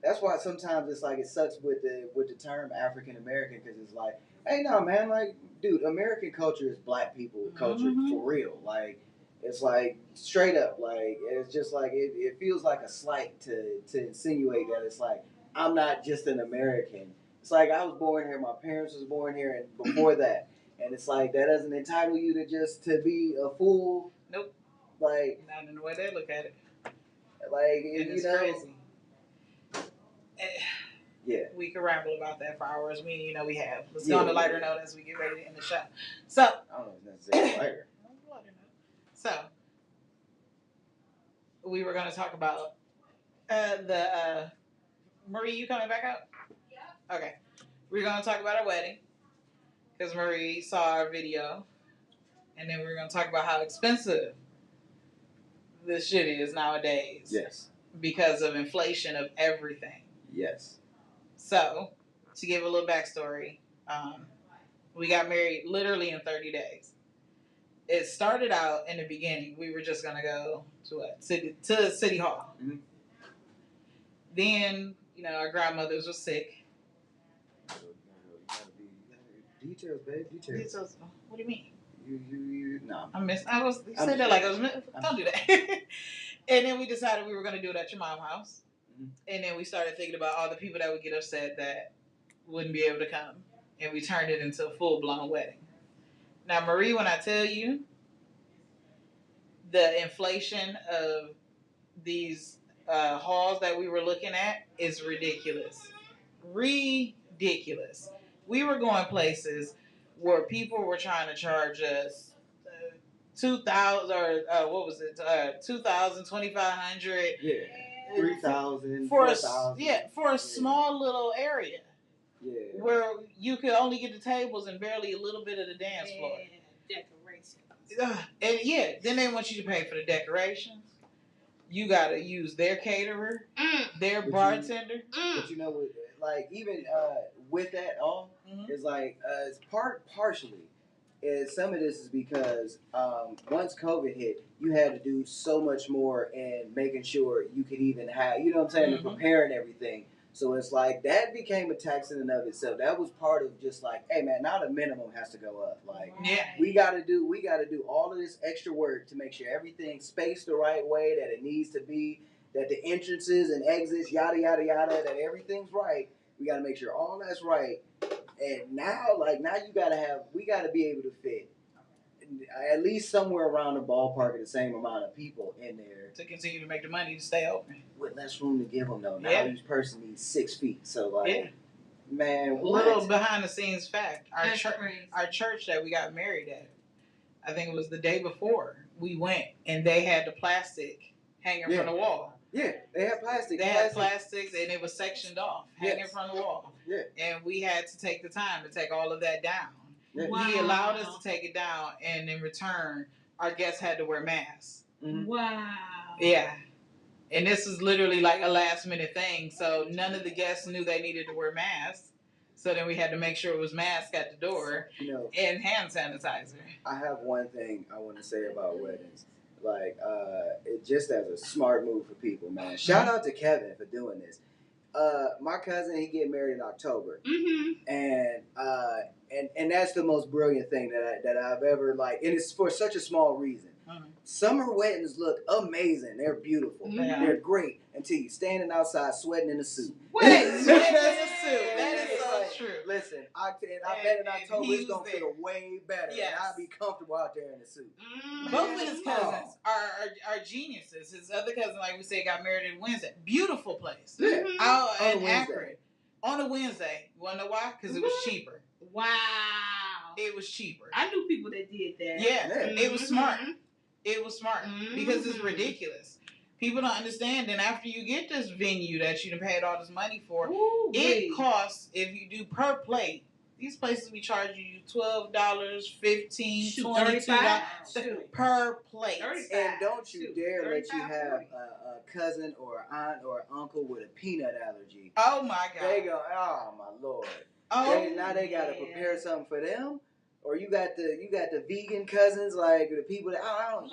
that's why sometimes it's like it sucks with the term African American, because it's like, hey, no, man, like, dude, American culture is black people culture for real, like. It's like straight up, like it's just like it feels like a slight to insinuate that it's like I'm not just an American. It's like I was born here, my parents was born here, and before that, and it's like that doesn't entitle you to be a fool. Nope. Like, not in the way they look at it. Like, it's crazy. Yeah. We could ramble about that for hours. We have. Let's go on a lighter note as we get ready to end the show. So I don't know if it's necessarily lighter. So, we were going to talk about the Marie, you coming back out? Yeah. Okay. We're going to talk about our wedding because Marie saw our video, and then we're going to talk about how expensive this shit is nowadays. Yes. Because of inflation of everything. Yes. So, to give a little backstory, we got married literally in 30 days. It started out in the beginning. We were just gonna go to City Hall. Mm-hmm. Then our grandmothers were sick. Details, babe. Details. What do you mean? You no. You said that like I was. Don't do that. And then we decided we were gonna do it at your mom's house. Mm-hmm. And then we started thinking about all the people that would get upset that wouldn't be able to come, and we turned it into a full blown wedding. Now, Marie, when I tell you the inflation of these halls that we were looking at is ridiculous. Ridiculous. We were going places where people were trying to charge us $2,000 or what was it? $2,000, $2,500. Yeah. $3,000. For $4,000. For a small little area. Yeah. Where you could only get the tables and barely a little bit of the dance floor. Decorations. And then they want you to pay for the decorations. You gotta use their caterer, their bartender. But you know what? Like, even with that all, it's like it's partially some of this is because once COVID hit, you had to do so much more in making sure you could even have, you know what I'm saying, and preparing everything. So it's like that became a tax in and of itself. That was part of just like, hey man, now the minimum has to go up. Like we gotta do all of this extra work to make sure everything's spaced the right way that it needs to be, that the entrances and exits, yada yada yada, that everything's right. We gotta make sure all that's right. And now we gotta be able to fit at least somewhere around the ballpark of the same amount of people in there to continue to make the money to stay open with less room to give them though. Now each person needs 6 feet, so like, man, little behind the scenes fact: our church that we got married at, I think it was the day before we went, and they had the plastic hanging from the wall. Yeah, they had plastic. They had plastics, and it was sectioned off, hanging from the wall. Yeah, and we had to take the time to take all of that down. Yeah. Wow. He allowed us to take it down, and in return, our guests had to wear masks. Mm-hmm. Wow. Yeah. And this was literally like a last minute thing, so none of the guests knew they needed to wear masks. So then we had to make sure it was mask at the door and hand sanitizer. I have one thing I want to say about weddings. Like, it just as a smart move for people, man. Shout out to Kevin for doing this. My cousin, he get married in October, and that's the most brilliant thing that I've ever and it's for such a small reason. Summer weddings look amazing. They're beautiful. They're great until you standing outside sweating in a suit. Sweating in a suit. That is so true. Listen, I bet in October it's gonna feel way better. Yes. And I'll be comfortable out there in the suit. Both of his cousins are geniuses. His other cousin, like we said, got married in Wednesday. Beautiful place. Yeah. In Akron. On a Wednesday. You wanna know why? Because it was cheaper. Wow. It was cheaper. I knew people that did that. Yeah. It was smart. It was smart because it's ridiculous. People don't understand. And after you get this venue that you done paid all this money for, it costs, if you do per plate, these places be charging you $12, $15, $22 per plate. And don't you dare let you have a cousin or an aunt or an uncle with a peanut allergy. Oh my God. They go, oh my Lord. Now they gotta prepare something for them. Or you got the vegan cousins, like the people that I don't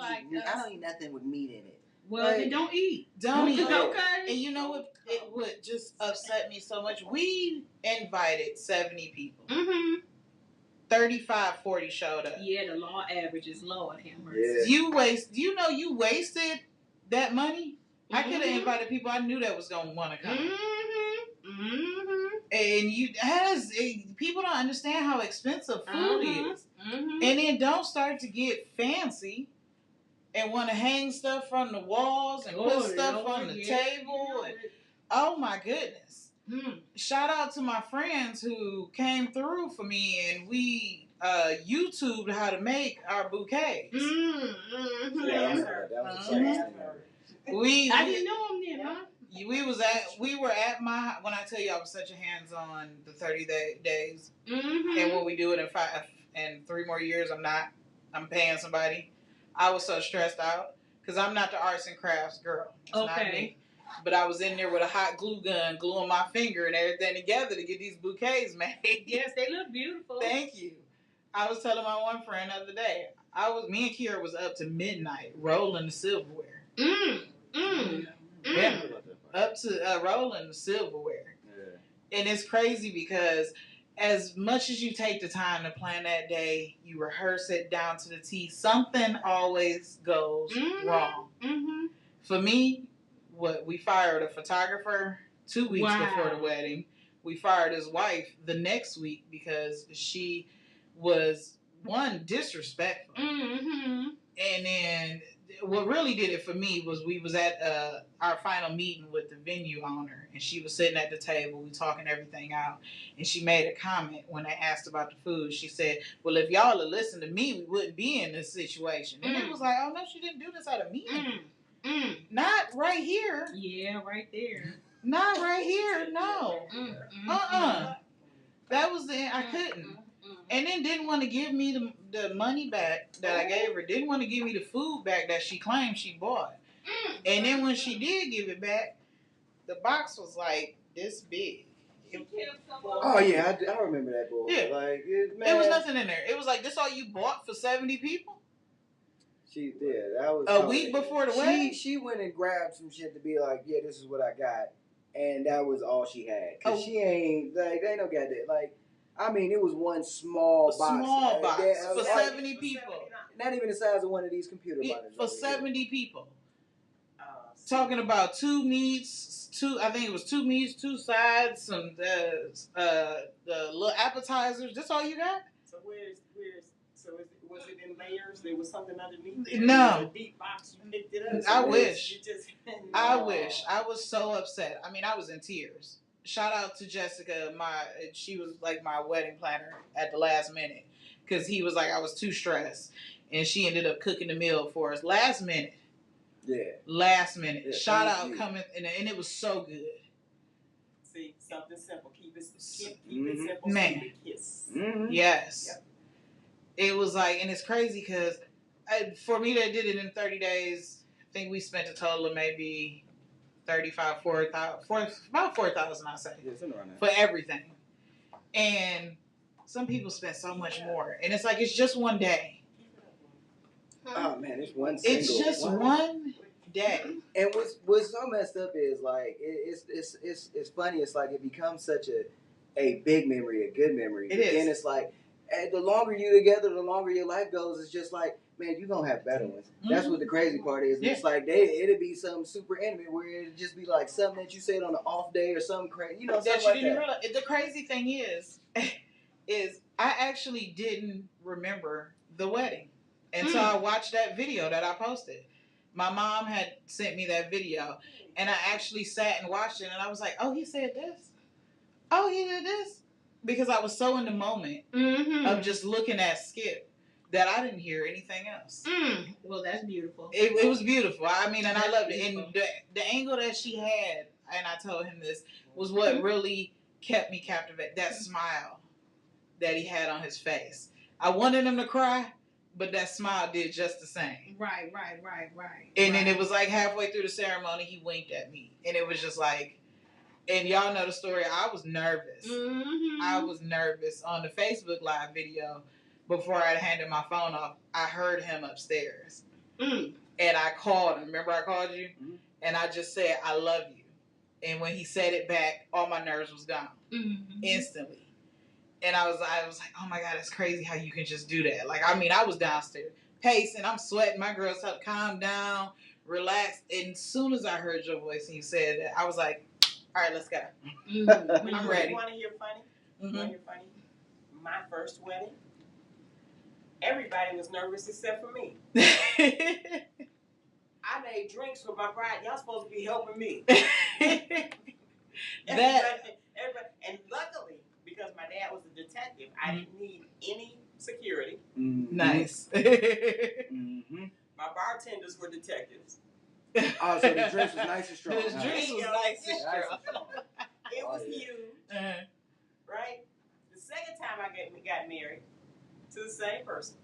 eat nothing with meat in it. Well, then don't eat. Don't eat. Okay. And you know what? It would just upset me so much. We invited 70 people. 35, 40 showed up. Yeah, the law average is low at Hamburg. Yeah. You wasted that money. I could have invited people I knew that was gonna want to come. And people don't understand how expensive food is. And then don't start to get fancy and want to hang stuff from the walls and put stuff on the table. And, oh my goodness. Shout out to my friends who came through for me, and we YouTubed how to make our bouquets. That was I didn't know them then, huh? We were at my, when I tell you I was such a hands-on the 30 days, and when we do it in 3 more years, I'm paying somebody. I was so stressed out because I'm not the arts and crafts girl. It's not me. But I was in there with a hot glue gun, gluing my finger and everything together to get these bouquets made. Yes, they look beautiful. Thank you. I was telling my one friend the other day, me and Kiara was up to midnight rolling the silverware. Yeah. Up to rolling the silverware. Yeah. And it's crazy because as much as you take the time to plan that day, you rehearse it down to the T, something always goes wrong. For me, we fired a photographer 2 weeks before the wedding. We fired his wife the next week because she was, one, disrespectful. And then what really did it for me was we was at our final meeting with the venue owner, and she was sitting at the table, we talking everything out, and she made a comment when they asked about the food. She said, well, if y'all had listened to me, we wouldn't be in this situation. And it was like, oh no, she didn't do this out of meeting. Not right here. Yeah, right there. Not right here, no. That was I couldn't. And then didn't want to give me the money back that I gave her. Didn't want to give me the food back that she claimed she bought. And then when she did give it back, the box was like this big. Oh yeah, I remember that boy. Yeah. Like It was nothing in there. It was like, this all you bought for 70 people? She did. That was a week before the wedding. She went and grabbed some shit to be like, yeah, this is what I got, and that was all she had. Cause she ain't like they don't got that. Like, I mean, it was one small box for 70 people. Not even the size of one of these computer monitors. For 70 people. Talking about 2 meats, I think it was 2 meats, 2 sides, some the little appetizers. That's all you got? So was it in layers? There was something underneath. No. It was a deep box. You picked it up. I wish. I No. wish. I was so upset. I mean, I was in tears. Shout out to Jessica. She was like my wedding planner at the last minute, because he was like, I was too stressed, and she ended up cooking the meal for us last minute. Yeah. Last minute. Yeah, Shout out coming, and it was so good. See, something simple. Keep it Mm-hmm. simple. Man. Keep it kiss. Mm-hmm. Yes. Yep. It was like, and it's crazy because for me, they did it in 30 days. I think we spent a total of maybe about 4,000, I say, Yeah, something around that. for everything. And some people spend so much more, and it's like, it's just one day. Oh man, it's one. It's just one day. And what's so messed up is like it's funny. It's like it becomes such a big memory, a good memory. It is. And it's like the longer you together, the longer your life goes. It's just like, man, you're gonna have better ones. Mm-hmm. That's what the crazy part is. Yeah. It's like it'd be something super intimate where it'd just be like something that you said on an off day or something crazy. You know, that something you like didn't that. realize. The crazy thing is I actually didn't remember the wedding until I watched that video that I posted. My mom had sent me that video, and I actually sat and watched it, and I was like, oh, he said this? Oh, he did this? Because I was so in the moment of just looking at Skip that I didn't hear anything else. Well, that's beautiful. It was beautiful. I mean, and That's I loved beautiful. it. And the angle that she had, and I told him this, was what really kept me captivated. That smile that he had on his face. I wanted him to cry, but that smile did just the same. Right. And then it was like halfway through the ceremony, he winked at me. And it was just like, and y'all know the story, I was nervous. Mm-hmm. I was nervous. On the Facebook Live video, before I handed my phone off, I heard him upstairs. And I called him. Remember I called you? Mm-hmm. And I just said, I love you. And when he said it back, all my nerves was gone. Instantly. And I was like, oh my God, it's crazy how you can just do that. Like, I mean, I was downstairs pacing, I'm sweating. My girls helped calm down, relax. And as soon as I heard your voice and you said that, I was like, all right, let's go. I'm ready. You want to hear funny? You want to hear funny? My first wedding, everybody was nervous except for me. I made drinks for my bride. Y'all supposed to be helping me. Everybody, and luckily, because my dad was a detective, I didn't need any security. Nice. My bartenders were detectives. Oh, so the dress was nice and strong. The dress was nice and strong. It was huge, right? The second time I got married to the same person.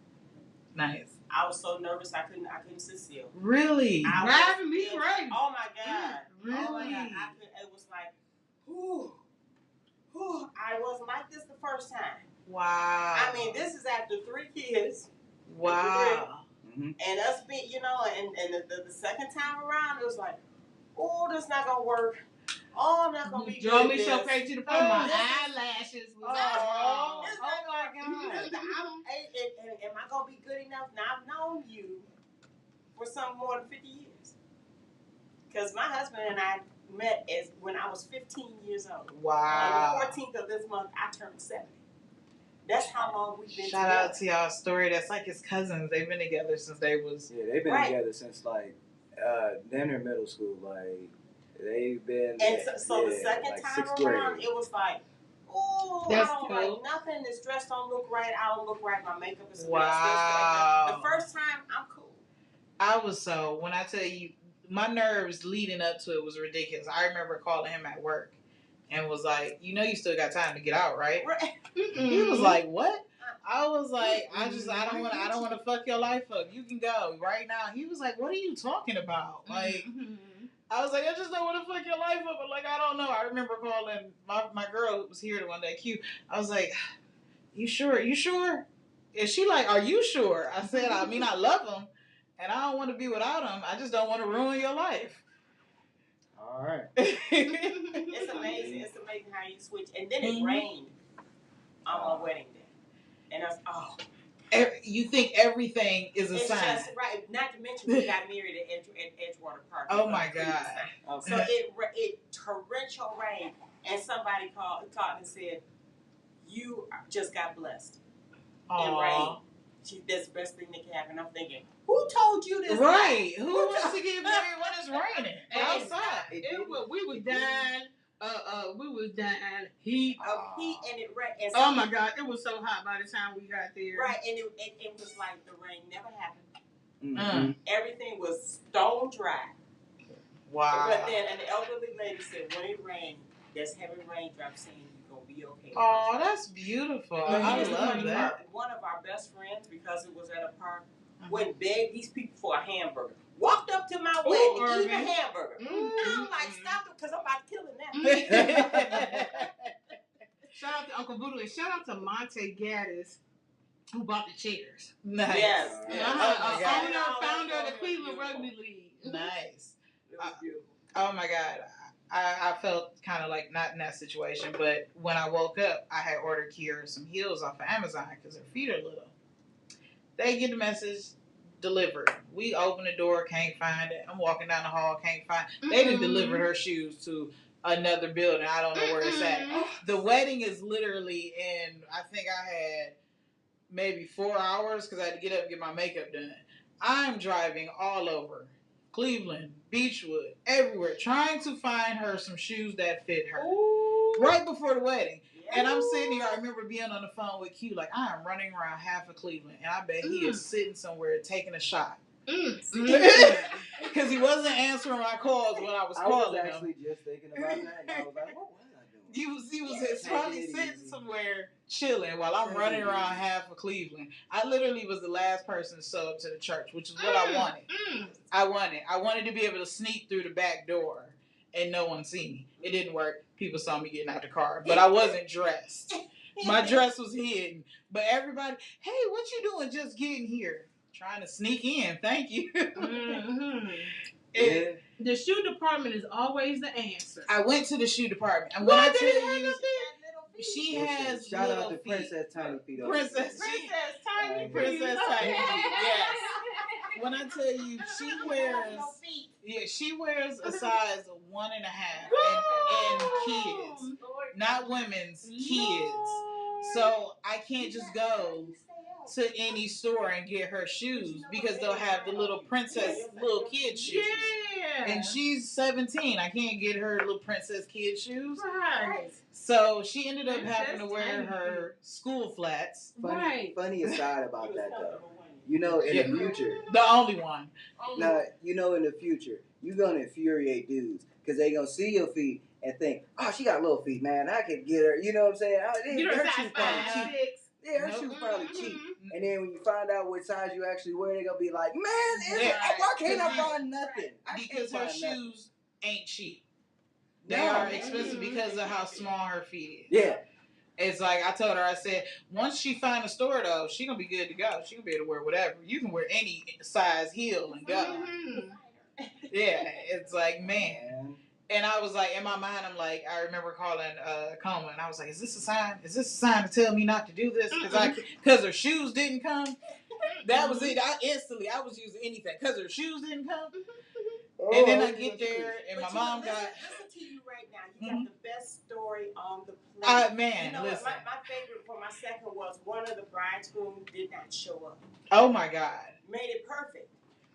Nice. I was so nervous I couldn't sit still. Really? Driving me crazy. Oh my God. Really? Oh my God. It was like, whew. I wasn't like this the first time. Wow. I mean, this is after 3 kids. Wow. And us being, and the second time around, it was like, oh, this not gonna work. Oh, I'm not gonna be good. Drove me so crazy to the point my eyelashes was oh my God. Am I gonna be good enough? Now I've known you for some more than 50 years. Because my husband and I met when I was 15 years old. Wow. On the 14th of this month, I turned 70. That's how long we've been Shout together. out to y'all's story. That's like his cousins. They've been together since they was... Yeah, they've been together since like damn near middle school. Like they've been. And so the second time around, it was like, oh, I don't like nothing. This dress don't look right. I don't look right. My makeup is a mess. Wow. The first time, I'm cool. I was so... When I tell you, my nerves leading up to it was ridiculous. I remember calling him at work and was like, you still got time to get out, right? He was like, what? I was like, I don't want to fuck your life up. You can go right now. He was like, what are you talking about? Like, I was like, I just don't want to fuck your life up. But like, I don't know. I remember calling my girl who was here the one day, Q. I was like, you sure? You sure? And she like, are you sure? I said, I mean, I love him, and I don't want to be without him. I just don't want to ruin your life. All right. It's amazing. It's amazing how you switch. And then it rained on my wedding day. And I was, You think everything is a it's sign. just right. Not to mention we got married at Edgewater Park. Oh my God. Okay. So it torrential rain, and somebody called and said, "You just got blessed." In rain. That's the best thing that can happen. I'm thinking, who told you this? Right. Who wants to get married when it's raining outside? We was dying. We was dying heat. Of heat, and it rained. Oh my God, it was so hot by the time we got there. Right, and it was like the rain never happened. Mm-hmm. Everything was stone dry. Wow. But then an elderly lady said, when it rained, there's heavy raindrops saying you're going to be okay. Oh, that's beautiful. I love that. One of our best friends, because it was at a park, went and begged these people for a hamburger. Walked up to my wedding to eat a hamburger. I'm like, stop it, because I'm about to kill it now. Shout out to Uncle Voodoo and shout out to Monte Gaddis, who bought the chairs. Nice. Yes. Founder of the Cleveland Rugby League. Nice. It was beautiful. Oh my God. I felt kind of like not in that situation, but when I woke up, I had ordered Kiara some heels off of Amazon because her feet are little. They get the message, delivered. We open the door, can't find it. I'm walking down the hall, can't find it. They done delivered her shoes to another building. I don't know where it's at. The wedding is literally in, I think I had maybe 4 hours because I had to get up and get my makeup done. I'm driving all over Cleveland, Beechwood, everywhere, trying to find her some shoes that fit her. Ooh. Right before the wedding. And I'm sitting here, I remember being on the phone with Q, like, I am running around half of Cleveland, and I bet he is sitting somewhere taking a shot. Because he wasn't answering my calls when I was calling him. I was actually just thinking about that, and I was like, what was I doing? He was probably sitting somewhere chilling while I'm running around half of Cleveland. I literally was the last person to show up to the church, which is what I wanted. I wanted to be able to sneak through the back door and no one see me. It didn't work. People saw me getting out the car, but I wasn't dressed. My dress was hidden. But everybody, hey, what you doing just getting here? Trying to sneak in. Thank you. The shoe department is always the answer. I went to the shoe department. And when I tell you, she has shout little out to feet. Princess Tiny Feet. Princess Tiny Feet. Yes. When I tell you, she wears a size 1.5 in kids, not women's, kids. So I can't just go to any store and get her shoes because they'll have the little princess little kid shoes. Yeah. And she's 17. I can't get her little princess kid shoes. Right. So she ended up having to wear her school flats. Funny aside about that though. You know, in the future. The only one. Now, you know, in the future, you're going to infuriate dudes because they're going to see your feet and think, oh, she got little feet, man. I could get her. You know what I'm saying? Her shoes probably cheap. Yeah, her shoes probably cheap. And then when you find out what size you actually wear, they're going to be like, man, why can't I find nothing? Because her shoes ain't cheap. They are expensive because of how small her feet is. Yeah. It's like I told her, I said, once she find a store though, she gonna be good to go. She gonna be able to wear whatever. You can wear any size heel and go. Yeah, it's like, man. And I was like, in my mind, I'm like, I remember calling Coma, and I was like, is this a sign? Is this a sign to tell me not to do this? Because her shoes didn't come. That was it. I was using anything because her shoes didn't come. And then I get there, and my mom got. Listen to you right now. You got the best story on the planet. Man, you know, listen. My favorite for my second was one of the bridegrooms did not show up. Oh my God. Made it perfect.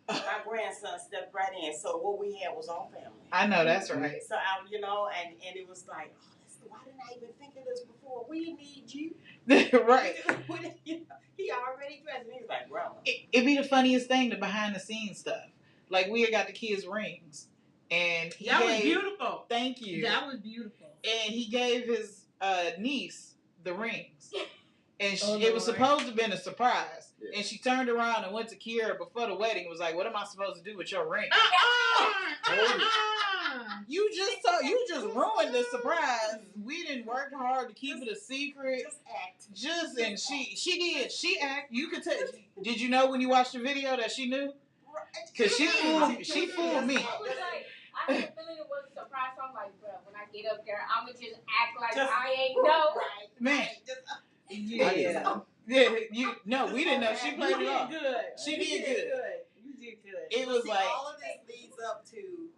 My grandson stepped right in. So what we had was all family. I know, that's right. So and it was like, why didn't I even think of this before? We need you. Right. He already dressed, and he was like, Grandma. It'd be the funniest thing, the behind the scenes stuff. Like, we had got the kids' rings. And that was beautiful. Thank you. That was beautiful. And he gave his niece the rings. And it was supposed to have been a surprise. Yeah. And she turned around and went to Kiara before the wedding and was like, what am I supposed to do with your ring? You just ruined the surprise. We didn't work hard to keep it a secret. And she act. You could tell. Did you know when you watched the video that she knew? Because she fooled me. I was like, I had a feeling it was a surprise. So I'm like, bro, when I get up there, I'm gonna just act like I ain't know. Man. Yeah. We didn't know. She played it off. She did good. You did good. It was like all of this leads up to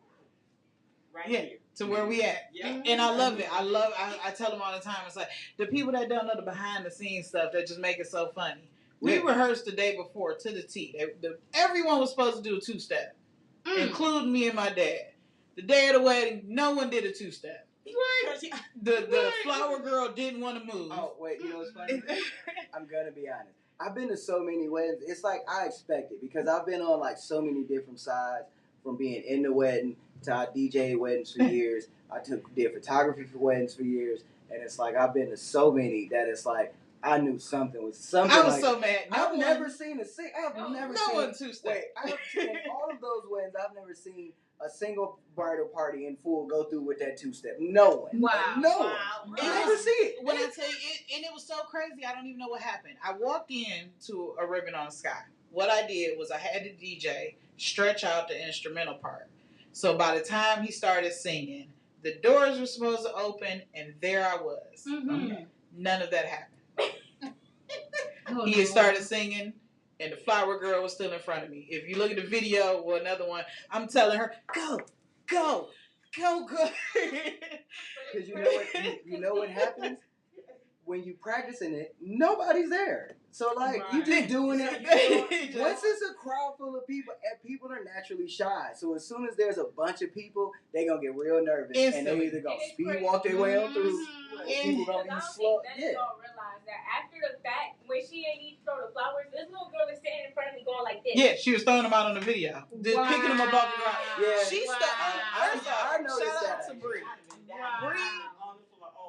here. To where we at. Yeah. And I love it. I tell them all the time, it's like the people that don't know the behind the scenes stuff that just make it so funny. We rehearsed the day before to the T. Everyone was supposed to do a two-step, including me and my dad. The day of the wedding, no one did a two-step. Right. The flower girl didn't want to move. Oh, wait, you know what's funny? I'm going to be honest. I've been to so many weddings. It's like I expected because I've been on like so many different sides from being in the wedding to I DJ weddings for years. I did photography for weddings for years. And it's like I've been to so many that it's like I knew something was something. I was like, so mad. I've never seen one two-step. Wait, in all of those weddings, I've never seen a single bridal party in full go through with that two-step. No one. Wow. No one. I never see it. When I tell you, and it was so crazy, I don't even know what happened. I walked in to a Ribbon on Sky. What I did was I had the DJ stretch out the instrumental part. So by the time he started singing, the doors were supposed to open, and there I was. Mm-hmm. None of that happened. Oh, He had started singing, and the flower girl was still in front of me. If you look at the video or another one, I'm telling her, go. Because you know what happens? When you practicing it, nobody's there. So like you just doing it. Once it's a crowd full of people, and people are naturally shy. So as soon as there's a bunch of people, they gonna get real nervous, and they either gonna speed walk their way on through, or people gonna be slow. Yeah. Don't realize that after the fact, when she ain't even throw the flowers, this little girl is standing in front of me going like this. Yeah, she was throwing them out on the video, just picking them up off the ground. Yeah, She I noticed shout that. out to Bree.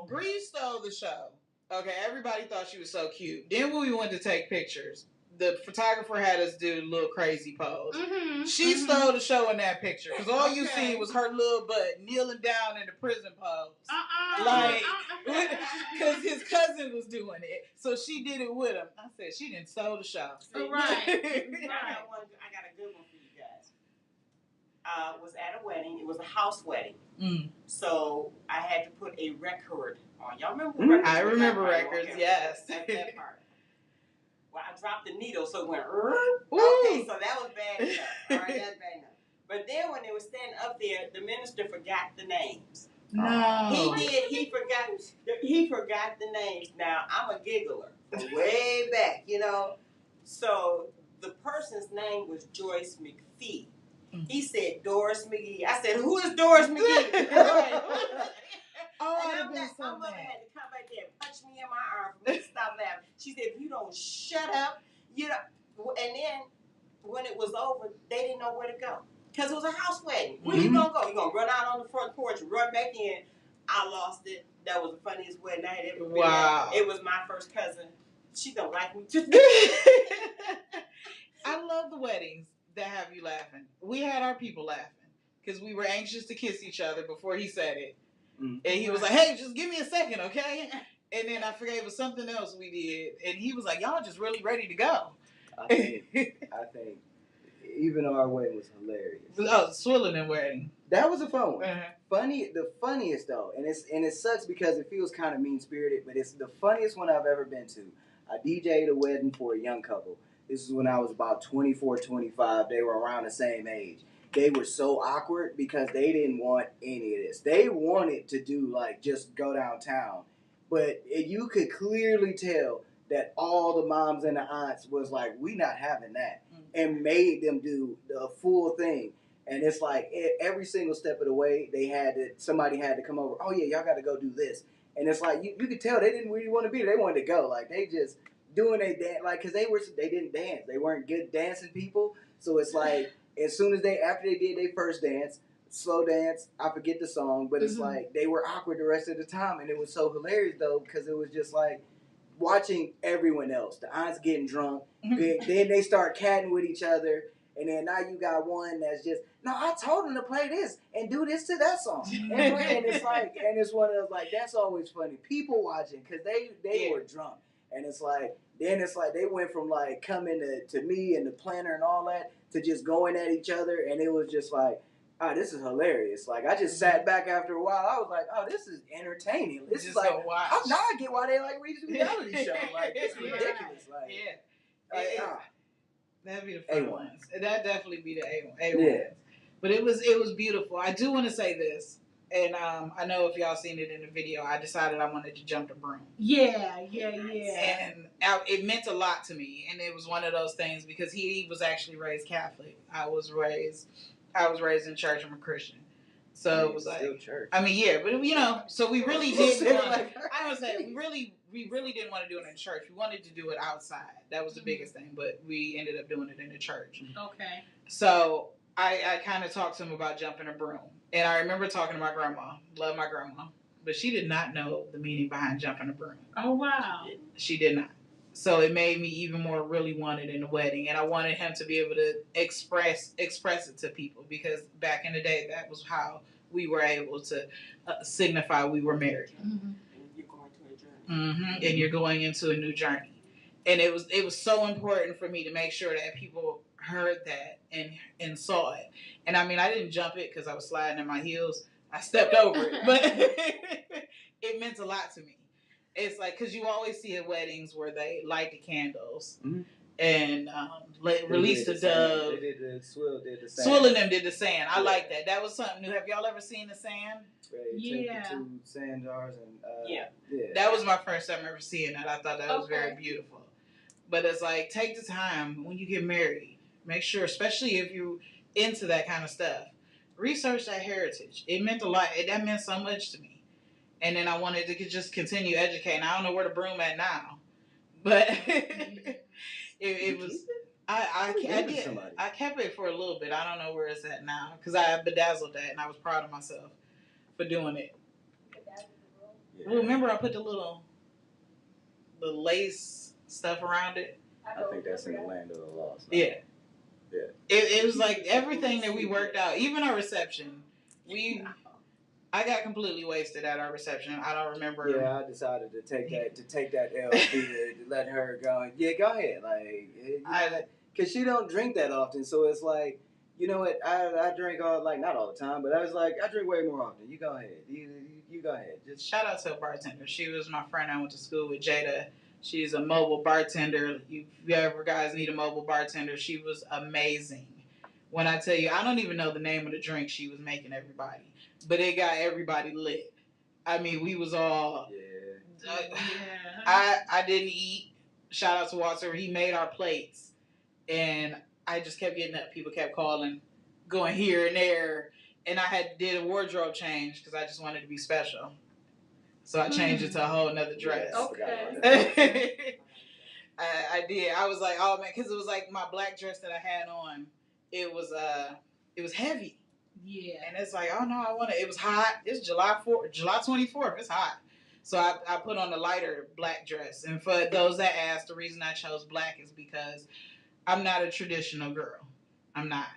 Bree stole the show. Okay, everybody thought she was so cute. Then when we went to take pictures, the photographer had us do a little crazy pose. Mm-hmm. She stole the show in that picture because all you see was her little butt kneeling down in the prison pose. Because his cousin was doing it, so she did it with him. I said she didn't stole the show. Right. I got a good one for you guys. Was at a wedding. It was a house wedding. So I had to put a record on. Y'all remember records? I remember records, Okay. yes. That part. Well, I dropped the needle, so it went. Ooh. Okay, so that was bad enough. All right, that's bad enough. But then when they were standing up there, the minister forgot the names. No. He did. He forgot the names. Now I'm a giggler from way back, you know. So the person's name was Joyce McPhee. He said Doris McGee. I said, who is Doris McGee? Oh, My mother had to come back there and punch me in my arm for me to stop laughing. She said, if you don't shut up, you know. And then when it was over, they didn't know where to go. Because it was a house wedding. Where you going to go? You going to run out on the front porch, run back in. I lost it. That was the funniest wedding I had ever been at. It was my first cousin. She don't like me. I love the weddings that have you laughing. We had our people laughing because we were anxious to kiss each other before he said it. And he was like, hey, just give me a second, okay? And then I forget it was something else we did. And he was like, y'all just really ready to go. I think even our wedding was hilarious. Oh, Swilling and wedding. That was a fun one. Uh-huh. The funniest though, and it sucks because it feels kind of mean spirited, but it's the funniest one I've ever been to. I DJ'd a wedding for a young couple. This is when I was about 24, 25. They were around the same age. They were so awkward because they didn't want any of this. They wanted to do like just go downtown, but you could clearly tell that all the moms and the aunts was like, we not having that, and made them do the full thing. And it's like every single step of the way, somebody had to come over. Oh yeah, y'all got to go do this. And it's like you could tell they didn't really want to be there. They wanted to go. Like they just doing a dance, like because they didn't dance. They weren't good dancing people. So it's like as soon as after they did their first dance, slow dance, I forget the song, but it's like they were awkward the rest of the time, and it was so hilarious though because it was just like, watching everyone else. The aunts getting drunk. Then they start catting with each other. And then now you got one that's just, no, I told him to play this and do this to that song. And it's like, and it's one of those, like, that's always funny. People watching, because they were drunk. And it's like, then it's like they went from like coming to me and the planner and all that to just going at each other. And it was just like, oh, this is hilarious. Like, I just sat back after a while. I was like, oh, this is entertaining. This is like, now I get why they like reality shows. Like, it's ridiculous. Like, that'd be the fun ones. That'd definitely be the A Yeah. ones. But it was beautiful. I do want to say this, and I know if y'all seen it in the video, I decided I wanted to jump the broom. Yeah. And it meant a lot to me, and it was one of those things because he was actually raised Catholic. I was raised in church. I'm a Christian. So it was like, still church. I mean, yeah, but you know, so we really didn't want to, I would say we really didn't want to do it in church. We wanted to do it outside. That was the biggest thing, but we ended up doing it in the church. Okay. So I kind of talked to him about jumping a broom. And I remember talking to my grandma. Love my grandma. But she did not know the meaning behind jumping a broom. Oh, wow. She did not. So it made me even more really want it in the wedding. And I wanted him to be able to express it to people. Because back in the day, that was how we were able to signify we were married. Mm-hmm. You're going to a journey. Mm-hmm. And you're going into a new journey. And it was so important for me to make sure that people heard that and saw it. And I mean, I didn't jump it because I was sliding in my heels. I stepped over it. But it meant a lot to me. It's like, because you always see at weddings where they light the candles and release the dove. They did the swill, did the sand. Swill and them did the sand. I like that. That was something new. Have y'all ever seen the sand? Take the 2 sand jars and That was my first time ever seeing that. I thought that was very beautiful. But it's like, take the time when you get married. Make sure, especially if you're into that kind of stuff, research that heritage. It meant a lot. That meant so much to me. And then I wanted to just continue educating. I don't know where the broom at now, but it was. I did. I kept it for a little bit. I don't know where it's at now because I bedazzled that and I was proud of myself for doing it. Yeah. Well, remember I put the lace stuff around it. I think that's in the land of the lost. Yeah. It was like everything that we worked out, even our reception. I got completely wasted at our reception. I don't remember. Yeah, I decided to take that L to let her go. Yeah, go ahead. Like, because she don't drink that often, so it's like, you know what? I drink not all the time, but I was like, I drink way more often. You go ahead. You go ahead. Just shout out to a bartender. She was my friend. I went to school with Jada. She's a mobile bartender. If you ever guys need a mobile bartender, she was amazing. When I tell you, I don't even know the name of the drink she was making everybody. But it got everybody lit. I mean, we was all. Yeah. I didn't eat. Shout out to Walter. He made our plates, and I just kept getting up. People kept calling, going here and there, and I did a wardrobe change because I just wanted to be special. So I changed it to a whole nother dress. Okay. I did. I was like, oh man, because it was like my black dress that I had on. It was heavy. Yeah. And it's like, oh no, I want it. It was hot. It's July 24th. It's hot. So I put on the lighter black dress. And for those that ask, the reason I chose black is because I'm not a traditional girl. I'm not.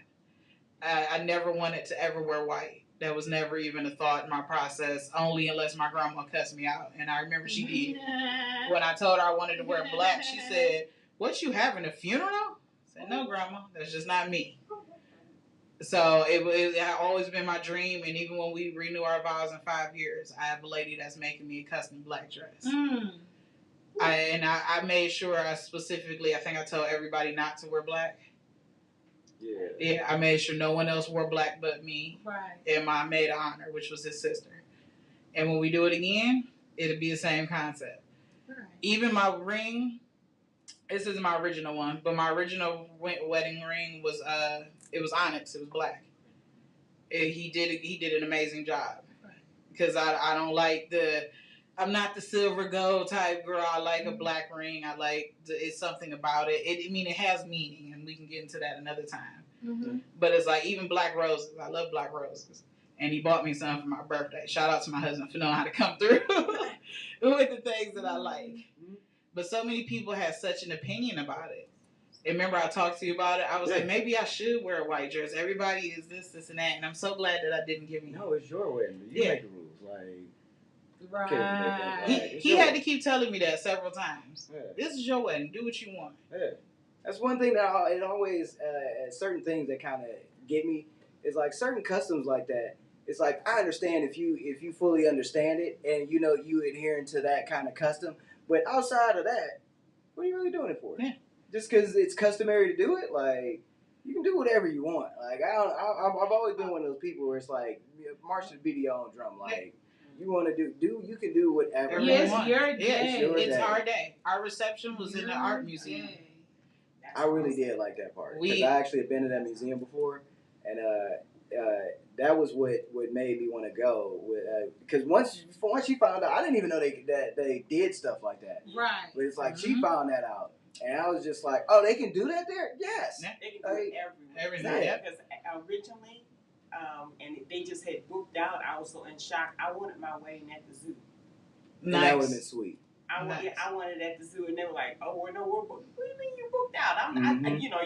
I never wanted to ever wear white. That was never even a thought in my process, only unless my grandma cussed me out. And I remember she did. When I told her I wanted to wear black, she said, what, you having a funeral? I said, no, grandma, that's just not me. So it had always been my dream, and even when we renew our vows in 5 years, I have a lady that's making me a custom black dress. I made sure I think I told everybody not to wear black. Yeah. Yeah, I made sure no one else wore black but me. Right. And my maid of honor, which was his sister. And when we do it again, it'll be the same concept. Right. Even my ring, this is my original one, but my original wedding ring was it was onyx. It was black. He did an amazing job. Because I don't like I'm not the silver gold type girl. I like a black ring. I like it's something about it. It has meaning, and we can get into that another time. Mm-hmm. But it's like even black roses. I love black roses. And he bought me some for my birthday. Shout out to my husband for knowing how to come through with the things that I like. But so many people had such an opinion about it. And remember, I talked to you about it. I was like, maybe I should wear a white dress. Everybody is this, and that. And I'm so glad that I didn't give you. No, it's your wedding. You make the rules. Like, Right. He had to keep telling me that several times. Yeah. This is your wedding. Do what you want. Yeah. That's one thing that it always, certain things that kind of get me is like certain customs like that. It's like, I understand if you fully understand it and you adhering to that kind of custom, but outside of that, what are you really doing it for? Yeah. Just because it's customary to do it, like, you can do whatever you want. Like, I've always been one of those people where it's like, march to the beat of your own drum. Like, you want to you can do whatever you Yes, want. your day. It's our day. Our reception was in the art museum. I really did like that part because I actually had been to that museum before, and that was what made me want to go. Because once she found out, I didn't even know that they did stuff like that. Right. But it's like she found that out, and I was just like, oh, they can do that there? Yes. They can do it everywhere. Yeah. Because originally, and they just had booked out. I was so in shock. I wanted my wedding at the zoo. And that would have been sweet. I wanted at the zoo, and they were like, "Oh, well, no, we're booked." What do you mean you booked out?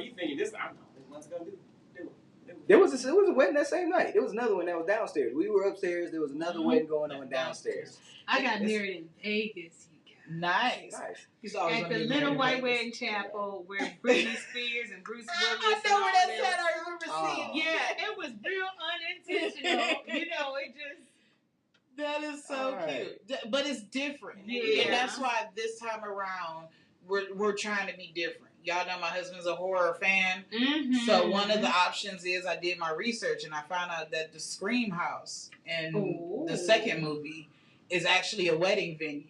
You thinking this? I know this one's gonna do it. There was a wedding that same night. There was another one that was downstairs. We were upstairs. There was another wedding going on downstairs. I got married in Vegas. Nice. At the Little White Wedding Chapel where Britney Spears and Bruce Willis. I know where that's at. I remember seeing. Yeah, it was real unintentional. It just. That is so cute, but it's different, Yeah. and that's why this time around we're trying to be different. Y'all know my husband's a horror fan, so one of the options is I did my research and I found out that the Scream House in the second movie is actually a wedding venue.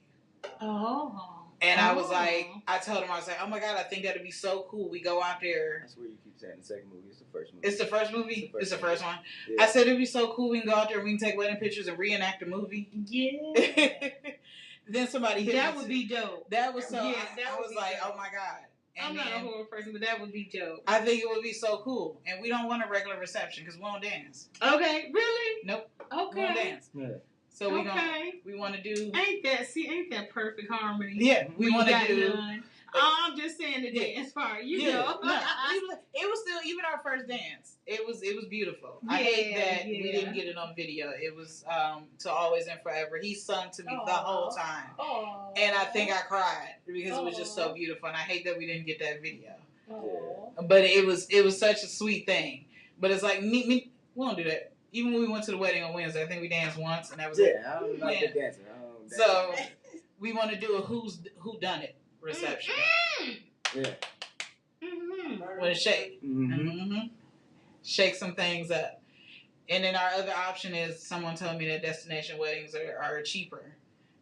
Oh. And I was like, I told him, I was like, oh my God, I think that'd be so cool. We go out there. That's where you keep saying the second movie. It's the first movie. It's the first movie? It's the first one. Yeah. I said it'd be so cool. We can go out there and we can take wedding pictures and reenact the movie. Yeah. Then somebody hit That me. would be dope. That was so, Yeah, I was like, dope. oh my God. And I'm not a horror person, but that would be dope. I think it would be so cool. And we don't want a regular reception because we won't dance. Okay, really? Nope. Okay. We won't dance. Yeah. So we want to do. Ain't that perfect harmony? Yeah, we want to do. None. I'm just saying the dance part, know. No, it was still even our first dance. It was beautiful. I hate that we didn't get it on video. It was to Always and Forever. He sung to me the whole time, and I think I cried because it was just so beautiful. And I hate that we didn't get that video. But it was such a sweet thing. But it's like me we don't do that. Even when we went to the wedding on Wednesday, I think we danced once, and that was it. I'm not a good dancer. So we want to do a who done it reception. Yeah. With a shake. Shake some things up. And then our other option is someone told me that destination weddings are cheaper.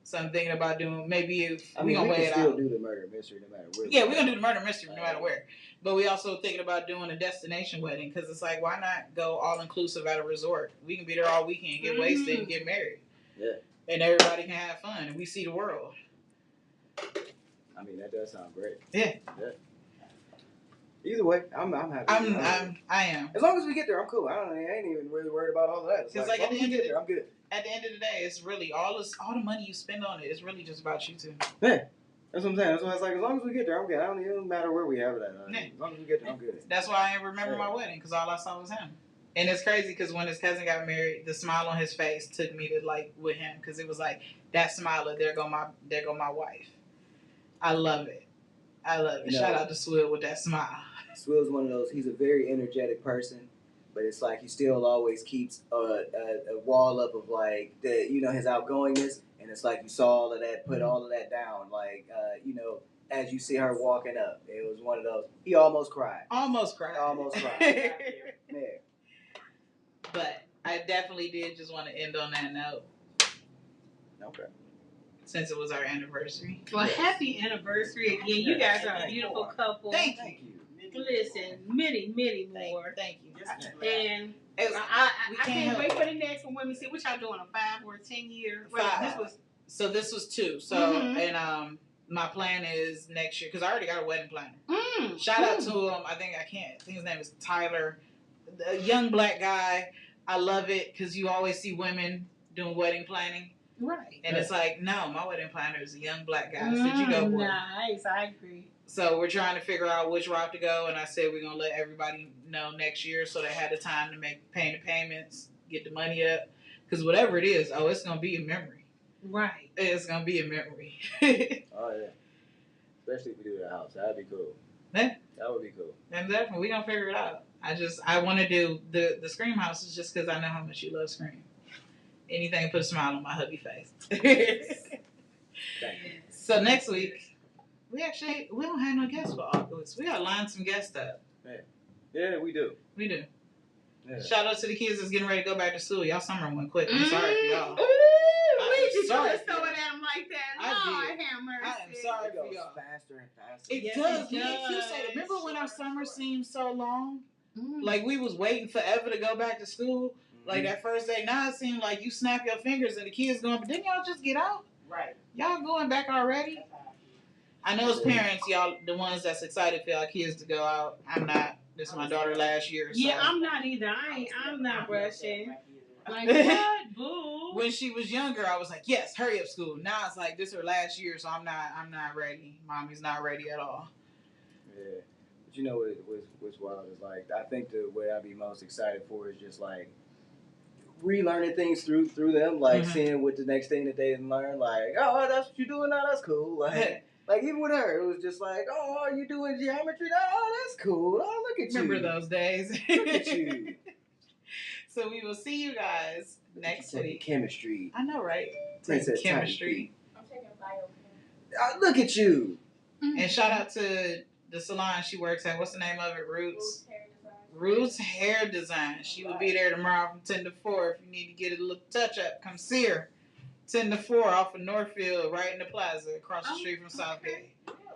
So I'm thinking about doing we gonna weigh it out. We can still do the murder mystery no matter where. Yeah, we're gonna do the murder mystery no matter where. But we also thinking about doing a destination wedding because it's like, why not go all inclusive at a resort? We can be there all weekend, get wasted, and get married. Yeah. And everybody can have fun, and we see the world. I mean, that does sound great. Yeah. Either way, I'm happy. I am. As long as we get there, I'm cool. I ain't even really worried about all of that. It's like at the end of I'm good. At the end of the day, it's really all the money you spend on it. It's really just about you two. Yeah. That's what I'm saying. That's why it's like, as long as we get there, I'm good. It doesn't matter where we have it at. As long as we get there, I'm good. That's why I remember my wedding, because all I saw was him. And it's crazy because when his cousin got married, the smile on his face took me to with him, because it was like that smile of there go my wife. I love it. Shout out to Swill with that smile. Swill's one of those. He's a very energetic person, but it's like he still always keeps a wall up of like his outgoingness. And it's like you saw all of that, put all of that down. Like, as you see her walking up, it was one of those. He almost cried. Yeah. But I definitely did just want to end on that note. Okay. Since it was our anniversary. Well, happy anniversary again. You guys are a beautiful couple. Thank you. Listen, many more. Thank you. And I can't wait for the next one. Let me see, what y'all doing, a 5 or 10 year? This was 2. So and my plan is next year because I already got a wedding planner. Shout out to him. I think his name is Tyler, a young black guy. I love it because you always see women doing wedding planning. Right. And it's like, no, my wedding planner is a young black guy. I said, you go, boy. Nice, I agree. So we're trying to figure out which route to go, and I said we're gonna let everybody know next year so they had the time to make paying the payments, get the money up, because whatever it is, it's gonna be a memory. Right. It's gonna be a memory. Oh yeah, especially if we do the house, that'd be cool. Yeah. That would be cool. And definitely, we gonna figure it out. I want to do the Scream house is just because I know how much you love Scream. Anything to put a smile on my hubby face. So next week. We don't have no guests for August. We gotta line some guests up. Yeah, we do. We do. Yeah. Shout out to the kids that's getting ready to go back to school. Y'all summer went quick. I'm sorry for y'all. We just sorry just throw it at them like that. I Lord have mercy. I am sorry It for goes y'all. faster and faster. It Yes, does. it Me and Q does. said, remember when our summer Sure. seemed so long? Mm. Like we was waiting forever to go back to school. Mm-hmm. Like that first day. Now it seemed like you snap your fingers and the kids going, but didn't y'all just get out? Right. Y'all going back already? I know as parents, y'all, the ones that's excited for y'all kids to go out. I'm not. This is my daughter last year. So. Yeah, I'm not either. I'm not rushing. Like what, boo? When she was younger, I was like, yes, hurry up school. Now it's like this is her last year, so I'm not ready. Mommy's not ready at all. Yeah, but you know what's wild is like I think what I'd be most excited for is just like relearning things through them, like seeing what the next thing that they didn't learn, like oh that's what you're doing now, that's cool, like. Like, even with her, it was just like, oh, you doing geometry? Oh, that's cool. Oh, look at you. Remember those days? Look at you. So we will see you guys next week. Chemistry. I know, right? Princess Chemistry. I'm taking bio. Look at you. And shout out to the salon she works at. What's the name of it? Roots Hair Design. She will be there tomorrow from 10 to 4. If you need to get a little touch up, come see her. 10 to 4 off of Northfield, right in the plaza, across the street from Southgate.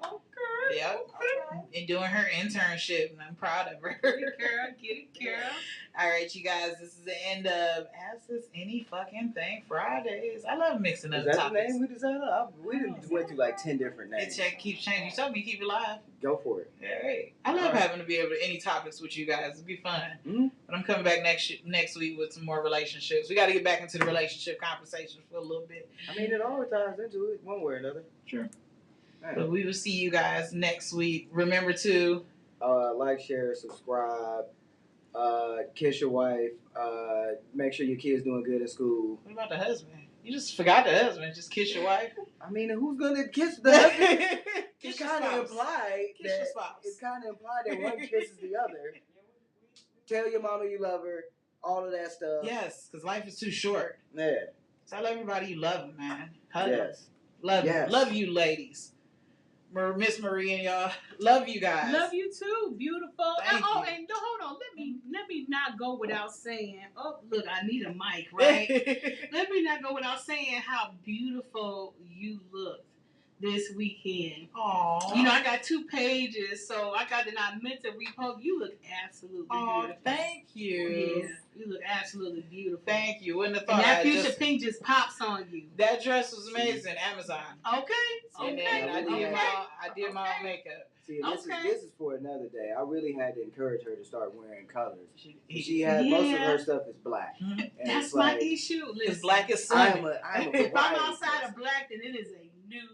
Okay. Yep. Okay. And doing her internship, and I'm proud of her. Get it, girl. Get it, girl. All right, you guys, this is the end of Ask Us Any Fucking Thing Fridays. I love mixing up Is that topics. the name we decided? We went through like 10 different names. It keeps changing. You told me to keep it live. Go for it. All right. I love having to be able to any topics with you guys. It'd be fun. Mm-hmm. But I'm coming back next week with some more relationships. We got to get back into the relationship conversation for a little bit. I mean, it all ties into it one way or another. Sure. Right. But we will see you guys next week. Remember to like, share, subscribe, kiss your wife, make sure your kid's doing good in school. What about the husband? You just forgot the husband. Just kiss your wife. I mean, who's gonna kiss the husband? Kiss It's your kind of spouse. implied Kiss your spouse. it's kind of implied that one kisses the other. Tell your mama you love her, all of that stuff. Yes, because life is too short. Yeah. Tell everybody you love them, man. Hug them. Yes. Love you, ladies. Miss Marie and y'all. Love you guys. Love you too, beautiful. Thank you. And hold on, let me not go without saying. Oh, look, I need a mic, right? Let me not go without saying how beautiful you look this weekend. Aww. You know, I got 2 pages, so I meant to repost. You look absolutely beautiful. Thank you. Yeah, you look absolutely beautiful. Thank you. Wouldn't have thought And that I'd fuchsia pink just pops on you. That dress was amazing. Amazon. Okay. And Okay. then I did my own makeup. See, Okay. this is for another day. I really had to encourage her to start wearing colors. He- She has most of Yeah. her stuff is black. Mhm. And That's it's my like, issue. It's Listen, black as I'm sun. a if I'm variety outside person. of black, then it is a new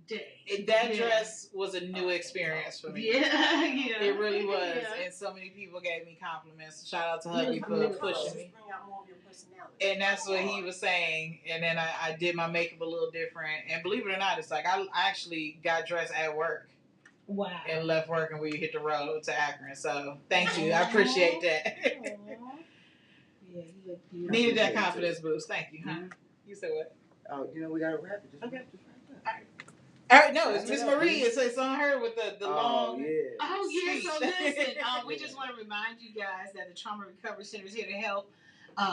day. That Yeah. dress was a new experience for me. Yeah, yeah. It really was. Yeah. And so many people gave me compliments. Shout out to You hubby look for beautiful. pushing me. Bring out more of your personality. And that's what he was saying. And then I did my makeup a little different. And believe it or not, it's like I actually got dressed at work Wow. and left work and we hit the road to Akron. So thank you. I appreciate that. Aw. Yeah, you look beautiful. Needed that confidence boost. Thank you. Huh? You said what? Oh, we gotta wrap it. Just Okay. wrap it. All right, no, it's Miss Marie. It's on her with the long. yeah. Oh, yeah, so Speech. listen, we just want to remind you guys that the Trauma Recovery Center is here to help.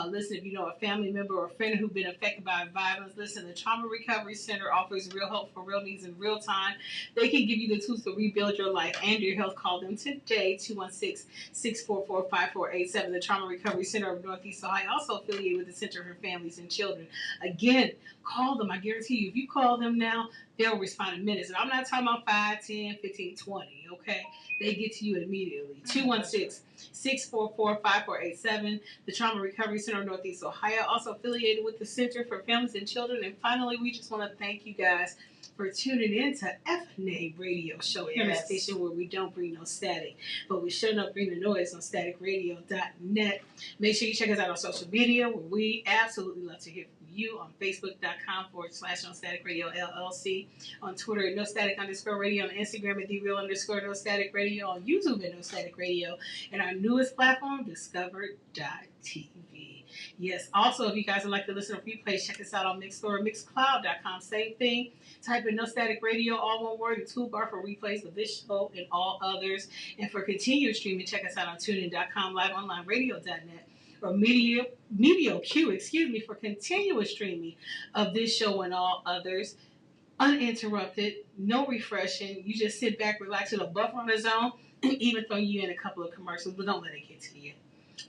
Listen, if you know a family member or a friend who's been affected by violence, listen, the Trauma Recovery Center offers real help for real needs in real time. They can give you the tools to rebuild your life and your health. Call them today, 216-644-5487. The Trauma Recovery Center of Northeast Ohio, also affiliated with the Center for Families and Children. Again, call them. I guarantee you, if you call them now, they'll respond in minutes. And I'm not talking about 5, 10, 15, 20. okay? They get to you immediately. 216-644-5487, the Trauma Recovery Center of Northeast Ohio, also affiliated with the Center for Families and Children. And finally, we just want to thank you guys for tuning in to FNA Radio Show, here on the station where we don't bring no static, but we sure enough bring the noise on staticradio.net. Make sure you check us out on social media, where we absolutely love to hear from you on Facebook.com/on Static Radio LLC, on Twitter at No Static _radio, on Instagram at TheReal_No Static Radio, on YouTube at No Static Radio, and our newest platform, Discover.tv. Yes, also, if you guys would like to listen to replays, check us out on Mixcloud, Mixcloud.com. Same thing. Type in No Static Radio, all one word, the toolbar for replays of this show and all others. And for continuous streaming, check us out on TuneIn.com, LiveOnlineRadio.net, or MediaQ, for continuous streaming of this show and all others. Uninterrupted, no refreshing. You just sit back, relax, with a buffer on the zone, and even throw you in a couple of commercials, but don't let it get to you.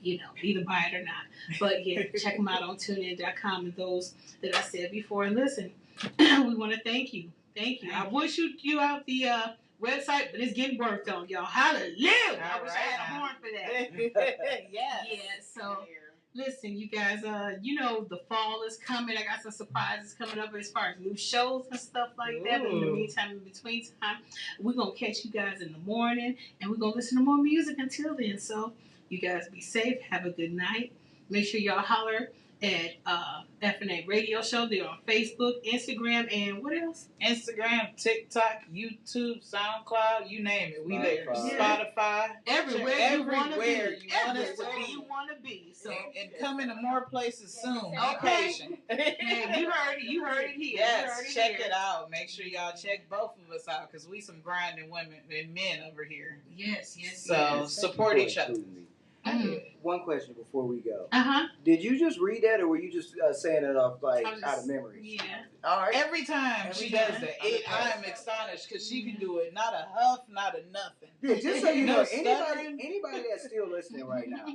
You know, either buy it or not. But yeah, check them out on TuneIn.com and those that I said before. And listen, we want to thank you. Thank you. I wish you out the website, but it's getting worked on, y'all. Hallelujah! I wish I had a horn for that. Yeah. So listen, you guys, you know the fall is coming. I got some surprises coming up as far as new shows and stuff like that. But in the meantime, in between time, we're going to catch you guys in the morning, and we're going to listen to more music until then. So you guys be safe. Have a good night. Make sure y'all holler at FNA Radio Show. They're on Facebook, Instagram, and what else? Instagram, TikTok, YouTube, SoundCloud, you name it. We there. Spotify. Everywhere you want to be. Everywhere you want to be. So and coming to more places soon. Be Okay. patient. Hey, you heard it here. Yes, check it out. Make sure y'all check both of us out, because we some grinding women and men over here. Yes. So support each other. One question before we go. Uh-huh. Did you just read that, or were you just saying it off out of memory? Yeah. All right. Every time she does that, I am astonished, because she can do it. Not a huff, not a nothing. Yeah, just so you know, stuttering. anybody that's still listening right now,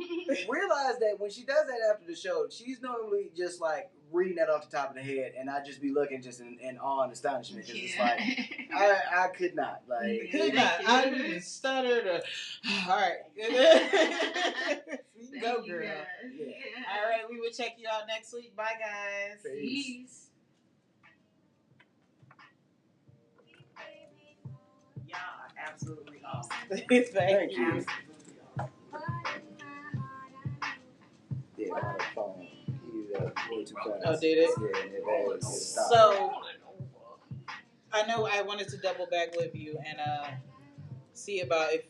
realize that when she does that after the show, she's normally just like reading that off the top of the head, and I just be looking just in awe and astonishment, because it's like I could not I didn't stuttered. All right, go girl. Yeah. All right, we will check you out next week. Bye, guys. Peace. Y'all are absolutely awesome. Thank you. Absolutely awesome. Yeah, my phone. He way too fast. Oh, did it? Yeah, and it stopped. So, I know I wanted to double back with you and see about if